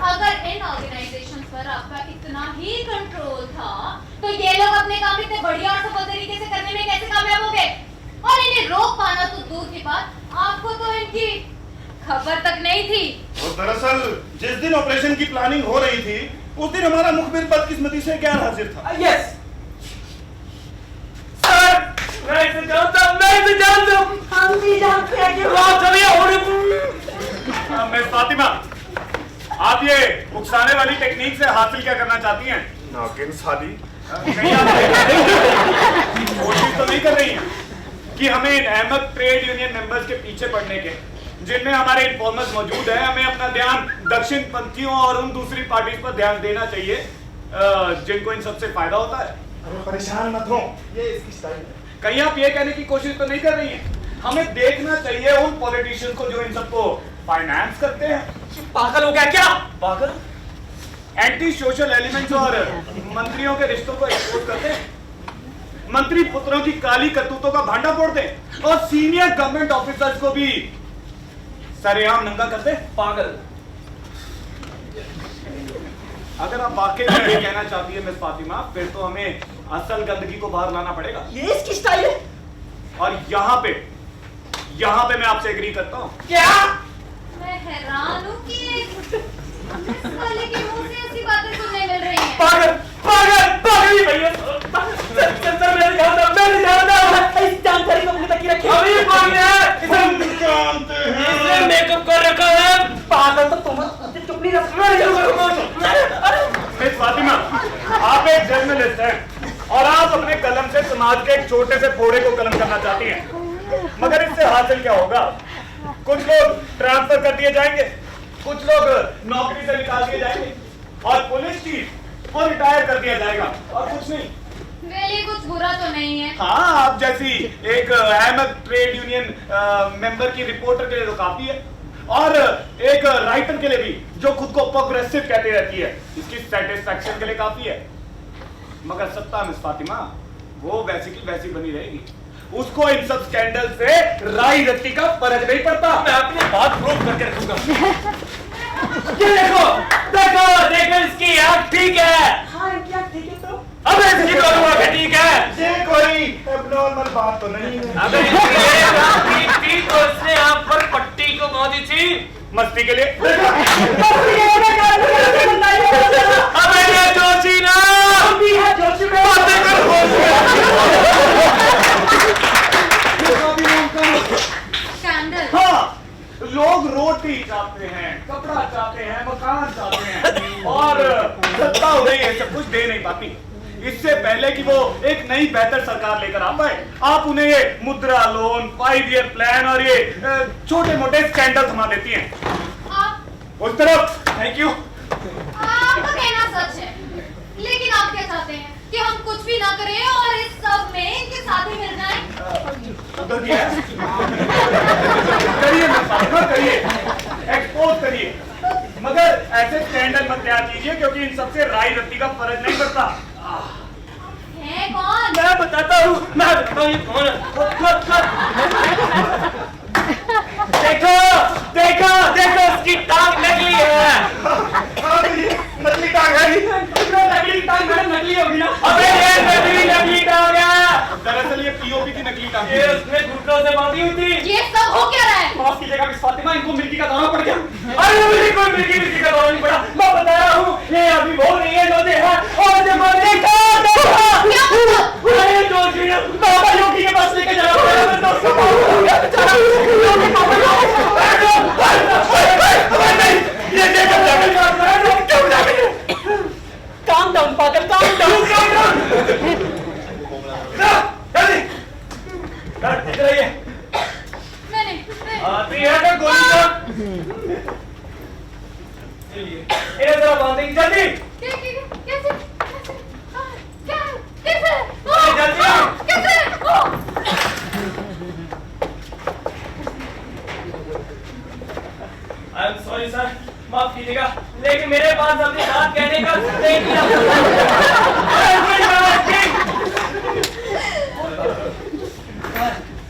अगर इन ऑर्गेनाइजेशंस पर आपका इतना ही कंट्रोल था तो ये लोग अपने काम इतने बढ़िया और सफल तरीके से करने में कैसे कामयाब हो गए? और इन्हें रोक पाना तो दूर की बात, आपको तो इनकी खबर तक नहीं थी। और दरअसल जिस दिन ऑपरेशन की प्लानिंग हो रही थी उस दिन हमारा मुखबिर बदकिस्मती से गैर हाजिर था। यस सर, मैं इसे जानता हूं। हम भी जानते हैं कि आप सभी मिस फातिमा, आप ये उकसाने वाली टेक्निक से हासिल क्या करना चाहती हैं? नागिन साली, कहीं आप कोशिश तो नहीं कर रही हैं कि हमें इन अहमद ट्रेड यूनियन मेंबर्स के पीछे पड़ने के, जिनमें हमारे इन्फॉर्मर्स मौजूद हैं, हमें अपना ध्यान दक्षिण पंथियों और उन दूसरी पार्टीज पर ध्यान देना चाहिए जिनको इन सबसे फायदा होता है? अरे परेशान मत हो, ये इसकी स्टाइल है। कहीं आप ये कहने की कोशिश तो नहीं कर रही हैं? हमें देखना चाहिए उन पॉलिटिशियंस को जो इन सबको फाइनेंस करते हैं। पागल हो गया क्या? पागल? एंटी सोशल एलिमेंट्स और मंत्रियों के रिश्तों को एक्सपोज करते हैं, मंत्री पुत्रों की काली करतूतों का भांडा फोड़ते हैं और सीनियर गवर्नमेंट ऑफिसर्स को भी सरेआम नंगा करते हैं। पागल। अगर आप वाकई में ये कहना चाहती है मिस फातिमा, फिर तो हमें असल गंदगी को बाहर लाना पड़ेगा। ये इसकी स्टाइल है। और यहाँ पे मैं आपसे एग्री करता हूँ। क्या? मैं हैरान हूँ कि इस वाले के मुंह से ऐसी बातें सुनने मिल रही हैं। पागल ही भैया। सर, मैंने जानता। इस जानकारी को अपने तक ही रखिए। अभी कौन है? हम जानते हैं। इसने मेकअप कर रखा है। पागल तो तुम चुप नहीं मिस फातिमा, आप एक जर्नलिस्ट हैं और आप अपने कलम से समाज के एक छोटे से फोड़े को कलम करना चाहती हैं, मगर इससे हासिल क्या होगा? कुछ लोग ट्रांसफर कर दिए जाएंगे, कुछ लोग नौकरी से निकाल दिए जाएंगे और पुलिस चीफ को रिटायर कर दिया जाएगा और कुछ नहीं। वेल, ये कुछ बुरा तो नहीं है। हाँ, आप जैसी एक अहमद ट्रेड यूनियन मेंबर की रिपोर्टर के लिए तो काफी है, और एक राइटर के लिए भी जो खुद को प्रोग्रेसिव कहती रहती है, इसकी सेटिस्फैक्शन के लिए काफी है। मगर सत्ता मिस फातिमा, वो वैसी की वैसी बनी रहेगी। उसको इन सब स्कैंडल से राई रत्ती का फर्ज नहीं पड़ता। मैं अपनी बात प्रूव करके रखूंगा। ये देखो इसकी आँख ठीक है। हाँ, क्या ठीक है तो? अब इसकी दोनों आँखें ठीक है। ये कोई एबनॉर्मल बात तो नहीं है। अगर इसकी एक आँख ठीक थी तो इसने आप पर पट्टी को बांधी थी मस्ती के लिए। अबे ये जोशी ना बातें कर। स्कैंडल। हाँ, लोग रोटी चाहते हैं, कपड़ा चाहते हैं, मकान चाहते हैं, और सत्ता हो रही है सब कुछ दे नहीं पाती। इससे पहले कि वो एक नई बेहतर सरकार लेकर आ पाए, आप उन्हें ये मुद्रा लोन, 5 ईयर प्लान और ये छोटे मोटे स्कैंडल थमा देती हैं। आप उस तरफ थैंक यू। आपका कहना सच है, लेकिन आप क्या चाहते हैं कि हम कुछ भी ना करें और इस सब में इनके साथ ही मिल जाएं? करिए ना साहब, करिए, एक्सपोज करिए, मगर ऐसे स्कैंडल मत तैयार कीजिए क्योंकि इन सबसे राई रत्ती का फर्ज नहीं पड़ता। है कौन? मैं बताता हूँ ये कौन है। देखो उसकी टांग नकली है। नकली टांग है। नकली टांग नकली होगी ना? अबे ये नकली टांग है। दरअसल ये पीओपी की नकली टांग ये है। उसने घुटनों से बांधी हुई थी। ये सब हो क्या रहा है? माफ कीजिएगा मिस फातिमा, इनको मिर्गी का दौरा पड़ गया। अरे मुझे कोई मिर्गी का दौरा नहीं पड़ा। मैं बता रहा हूँ ये अभी बोल रही है लोधे है और जब मैं देखा अरे जोशी ने बाबा योगी के पास लेके जा रहा है। मैं दोस्तों ये देखो काम डाउन पागल, काम डाउन। देखा देख लिया।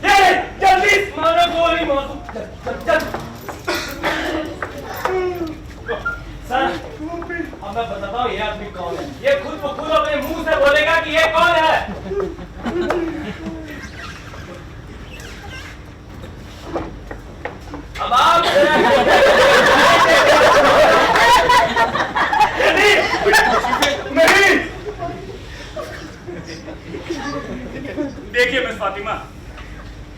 ये जल्दी मारो गोली मारो। चल सर, अब मैं बताता हूँ ये आदमी कौन है। ये खुद को खुद अपने मुंह से बोलेगा कि ये कौन है। अब आप नहीं। देखिए मिस फातिमा,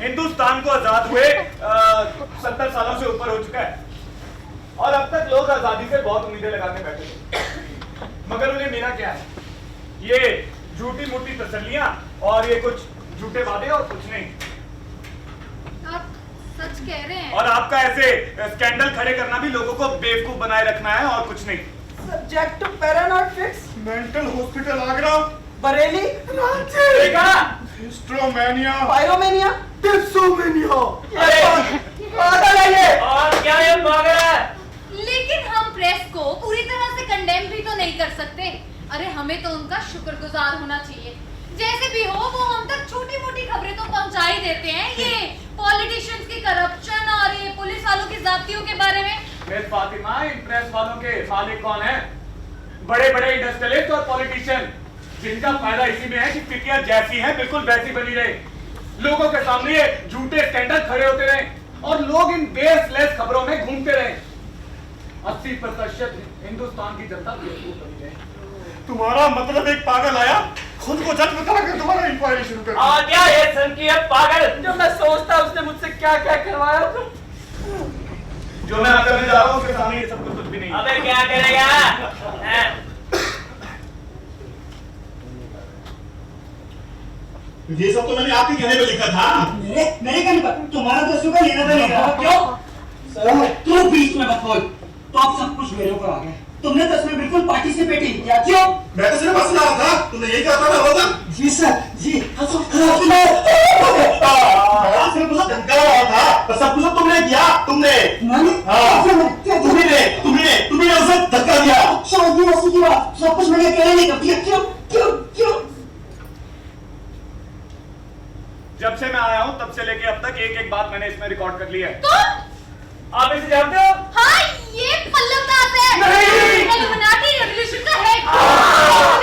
हिंदुस्तान को आजाद हुए 70 सालों से ऊपर हो चुका है और अब तक लोग आजादी से बहुत उम्मीदें लगाने बैठे थे, मगर उन्हें मिला क्या है? ये झूठी मूठी तसल्लियां और ये कुछ झूठे वादे और कुछ नहीं। आप सच कह रहे हैं? और आपका ऐसे स्कैंडल खड़े करना भी लोगों को बेवकूफ बनाए रखना है और कुछ नहीं। Subject to paranoid fits, mental hospital Agra, Bareilly, देखा हिस्ट्रोमैनिया, पायरोमेनिया, डिप्सोमेनिया। अरे पागल है ये। और क्या ये पागल है? लेकिन हम प्रेस को पूरी तरह से कंडेम भी तो नहीं कर सकते। अरे हमें तो उनका शुक्रगुजार होना चाहिए। जैसे भी हो वो हम तक छोटी मोटी खबरें तो पहुंचा ही देते हैं। ये पॉलिटिशियंस की करप्शन और ये पुलिस वालों की जातियों के बारे में। मिस फातिमा, इन प्रेस वालों के मालिक कौन है? बड़े बड़े इंडस्ट्रियलिस्ट और पॉलिटिशियन, जिनका फायदा इसी में है कि पिटिया जैसी है बिल्कुल वैसी बनी रहे, लोगों के सामने ये झूठे स्कैंडल खड़े होते रहे और लोग इन बेसलेस खबरों में घूमते रहे। 80% हिंदुस्तान की जनता बेवकूफ बनी रहे। तुम्हारा मतलब एक पागल आया, खुद को जज बताकर तुम्हारा इंक्वायरी शुरू कर। और क्या ये सन की है पागल? जो मैं सोचता उसने मुझसे क्या क्या करवाया। जो मैं करने जा रहा हूँ उसके सामने ये सब कुछ भी नहीं। अबे क्या करेगा? ये सब तो मैंने आपके कहने पे लिखा था। मेरे कहने पर तुम्हारा तो इसका लेना था नहीं रहा। क्यों सर तू बीच में मत बोल। तो अब सब कुछ मेरे ऊपर आ गया। तुमने तो इसमें बिल्कुल पार्टिसिपेट ही किया। क्यों? मैं तो सिर्फ हंस रहा था, तुमने यही कहा था ना होगा। जी सर जी हंसो। मैं सिर्फ उसे धमका रहा था, पर सब कुछ तुमने किया। तुमने तुम्ही उसे धक्का दिया। शायद ऐसी की बात सब कुछ मैंने अकेले नहीं कर दिया। क्यों क्यों क्यों? जब से मैं आया हूँ तब से लेके अब तक एक एक बात मैंने इसमें रिकॉर्ड कर लिया है। कौन? आप इसे जानते हो? हाँ, ये पल्लव दास है। नहीं। इल्यूमिनाटी रेवोल्यूशन का हेड।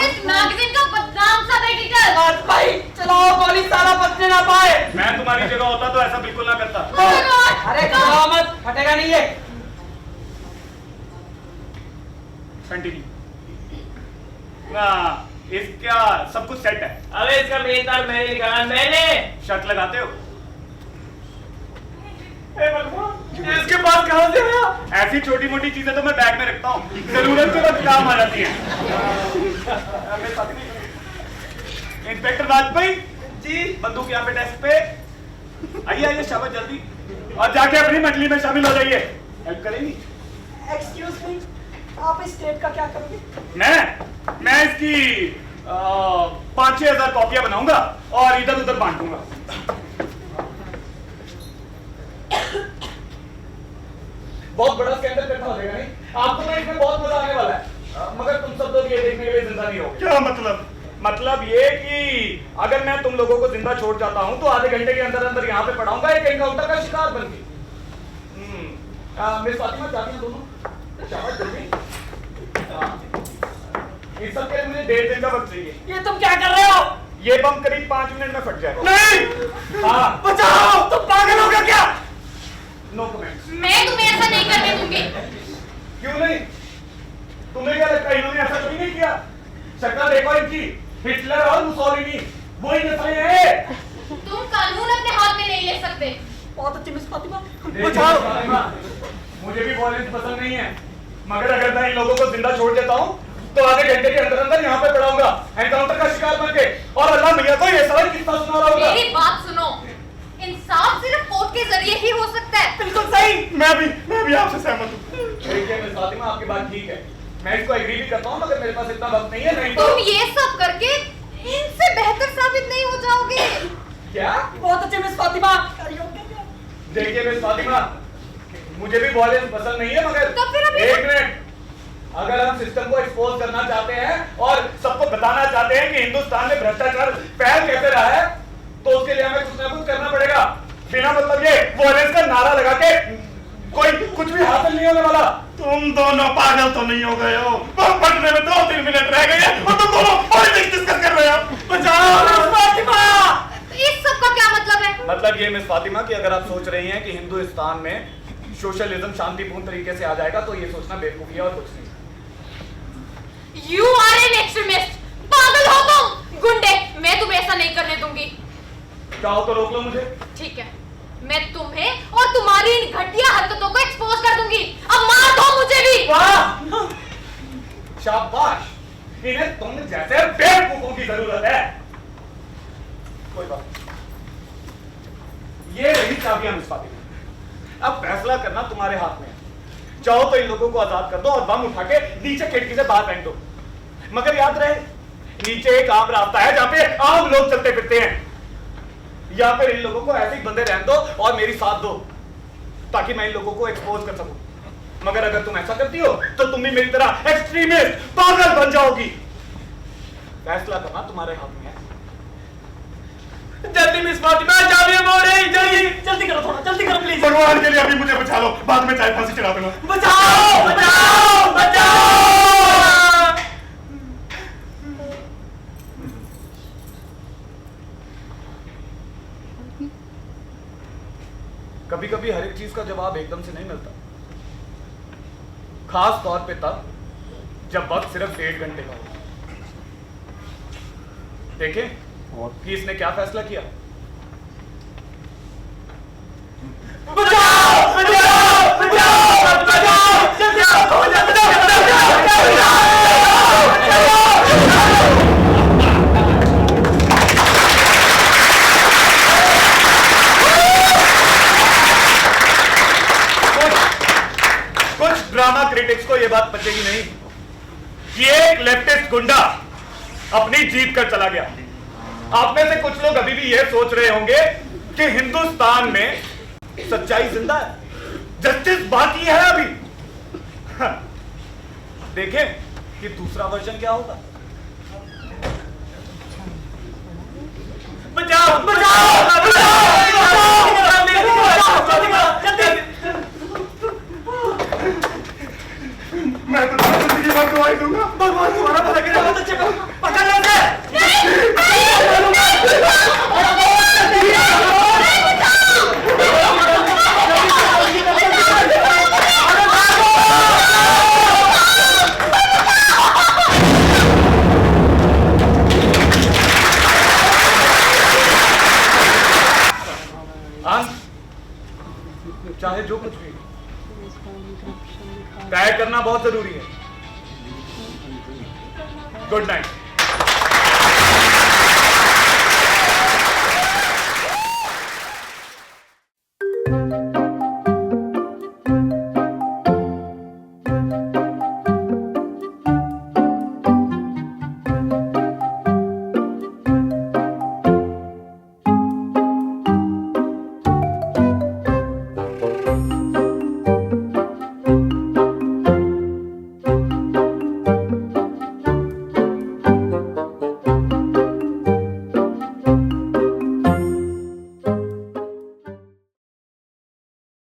इस मैगजीन का बदनाम सब एडिटर। आज भाई चलाओ गोली, साला बचने ना पाए। मैं तुम्हारी जगह होता तो ऐसा बिल्कुल ना करता। Oh my God! अरे चलाओ मत, फटेगा नहीं ये। कंटिन्यू ना, इसका सब कुछ सेट है। अबे इसका मेन तार मैंने निकाला। मैंने शर्ट लगाते हो? इसके पास कहां से आया? ऐसी छोटी मोटी चीजें तो मैं बैग में रखता हूँ, जरूरत के वक्त काम आ जाती है। इंस्पेक्टर वाजपेयी जी, बंदूक यहाँ पे डेस्क पे। आइए आइए, शाबाश, जल्दी। और जाके अपनी मंडली में शामिल हो जाइए। हेल्प करेंगी? एक्सक्यूज मी, आप इस टेप का क्या करोगे? मैं इसकी 5-6 हजार कॉपियां बनाऊंगा और इधर उधर बांट दूंगा। बहुत बड़ा स्कैंडल इकट्ठा हो जाएगा, नहीं? आपको तो इसमें बहुत मजा आने वाला है, मगर तुम सब लोग ये देखने के लिए जिंदा नहीं हो। क्या मतलब? मतलब ये कि अगर मैं तुम लोगों को जिंदा छोड़ जाता हूं तो आधे घंटे के अंदर अंदर यहाँ पे पड़ाऊंगा एक एनकाउंटर का शिकार बन के। मिस फातिमा, चाबियां दोनों। शाबाश, जल्दी। इस सब के लिए मुझे 1.5 दिन का वक्त चाहिए। ये तुम क्या कर रहे हो? ये बम करीब 5 मिनट में फट जाएगा। नहीं, हाँ, बचाओ, तुम पागल हो गया क्या? No comment. मैं तुम्हें ऐसा नहीं करने दूंगी। क्यों नहीं? तुम्हें क्या लगता है इन्होंने ऐसा कभी नहीं किया? शक्ल देखो इनकी, हिटलर और मुसोलिनी वही नस्लें हैं। तुम कानून अपने हाथ में नहीं ले सकते। बहुत अच्छी मिस फातिमा, बचाओ। मुझे भी वॉयलेंस पसंद नहीं है, मगर अगर मैं इन लोगों को जिंदा छोड़ देता हूँ तो आधे घंटे के अंदर अंदर यहाँ पे पड़ाऊंगा एनकाउंटर का शिकार बन के, और अल्लाह भैया को ये सारा किस्सा सुना रहा होगा। मेरी बात सुनो, इंसाफ सिर्फ कोर्ट के जरिए ही हो सकता है। बिल्कुल सही। मैं भी आपसे सहमत हूँ। देखिए मिस फातिमा, आपकी बात ठीक है, मैं इसको एग्री भी करता हूँ, मगर मेरे पास इतना वक्त नहीं है। नहीं तो तुम ये सब करके इनसे बेहतर साबित नहीं हो जाओगे। क्या? बहुत अच्छी मिस फातिमा। देखिए मिस फातिमा, मुझे भी वॉयलेंस पसंद नहीं है, मगर तो फिर अभी एक मिनट, अगर हम सिस्टम को एक्सपोज करना चाहते हैं और सबको बताना चाहते हैं कि हिंदुस्तान में भ्रष्टाचार फैल कैसे रहा है, तो उसके लिए हमें कुछ ना कुछ करना पड़ेगा। बिना मतलब ये वॉयलेंस का नारा लगा के कोई कुछ भी हासिल नहीं होने वाला। तुम दोनों पागल तो नहीं हो गए हो? पढ़ने में 2-3 मिनट रह गए हैं और तुम दोनों पॉलिटिक्स डिस्कस कर रहे हो। बचाओ फातिमा! इस सब का क्या मतलब है? मतलब ये मिस फातिमा कि अगर आप सोच रही हैं कि हिंदुस्तान में सोशलिज्म शांतिपूर्ण तरीके से आ जाएगा, तो ये सोचना बेवकूफी है और कुछ नहीं। You are an extremist! पागल हो तुम! गुंडे! मैं तुम्हें ऐसा नहीं करने दूंगी। चाहो तो रोक लो मुझे। ठीक है, मैं तुम्हें और तुम्हारी इन घटिया हरकतों को एक्सपोज कर दूंगी। अब मार दो मुझे भी। वाह! शाबाश! इन्हें तुम जैसे बेवकूफों की जरूरत है। कोई बात नहीं। ये रही चाबियां मिस फातिमा। अब फैसला करना तुम्हारे हाथ में है। चाहो तो इन लोगों को आजाद कर दो और बम उठा के नीचे खिड़की से बाहर फेंक दो। मगर याद रहे, नीचे एक आम रास्ता है जहां पे आम लोग चलते फिरते हैं। या फिर इन लोगों को ऐसे ही बंदे रहने दो और मेरी साथ दो, ताकि मैं इन लोगों को एक्सपोज कर सकूं। मगर अगर तुम ऐसा करती हो तो तुम भी मेरी तरह एक्सट्रीमिस्ट पागल बन जाओगी। फैसला करना तुम्हारे हाथ में है। जल्दी मिस फातिमा, चाबियां मोड़े, जल्दी जल्दी करो, थोड़ा जल्दी करो प्लीज। भगवान के लिए अभी मुझे बचा लो, बाद में चाय फांसी चढ़ा दूंगा। बचाओ बचाओ बचाओ! कभी कभी हर एक चीज का जवाब एकदम से नहीं मिलता, खास तौर पे तब जब वक्त सिर्फ 1.5 घंटे का हो। देखें कि इसने क्या फैसला किया। बचाओ बचाओ बचाओ बचाओ! जल्दी आओ, कुछ ड्रामा क्रिटिक्स को यह बात पचेगी नहीं कि एक लेफ्टिस्ट गुंडा अपनी जीत कर चला गया। आप में से कुछ लोग अभी भी यह सोच रहे होंगे कि हिंदुस्तान में सच्चाई जिंदा है, जस्टिस बाकी है अभी। देखें कि दूसरा वर्जन क्या होगा। बचाओ बचाओ बचाओ! मैं तो तुम्हें जिंदगी भर गवाही दूंगा। भगवान तुम्हारा भला करे। बहुत अच्छे पकड़ लो उसे। चाहे जो कुछ भी तय करना बहुत जरूरी है। Good night.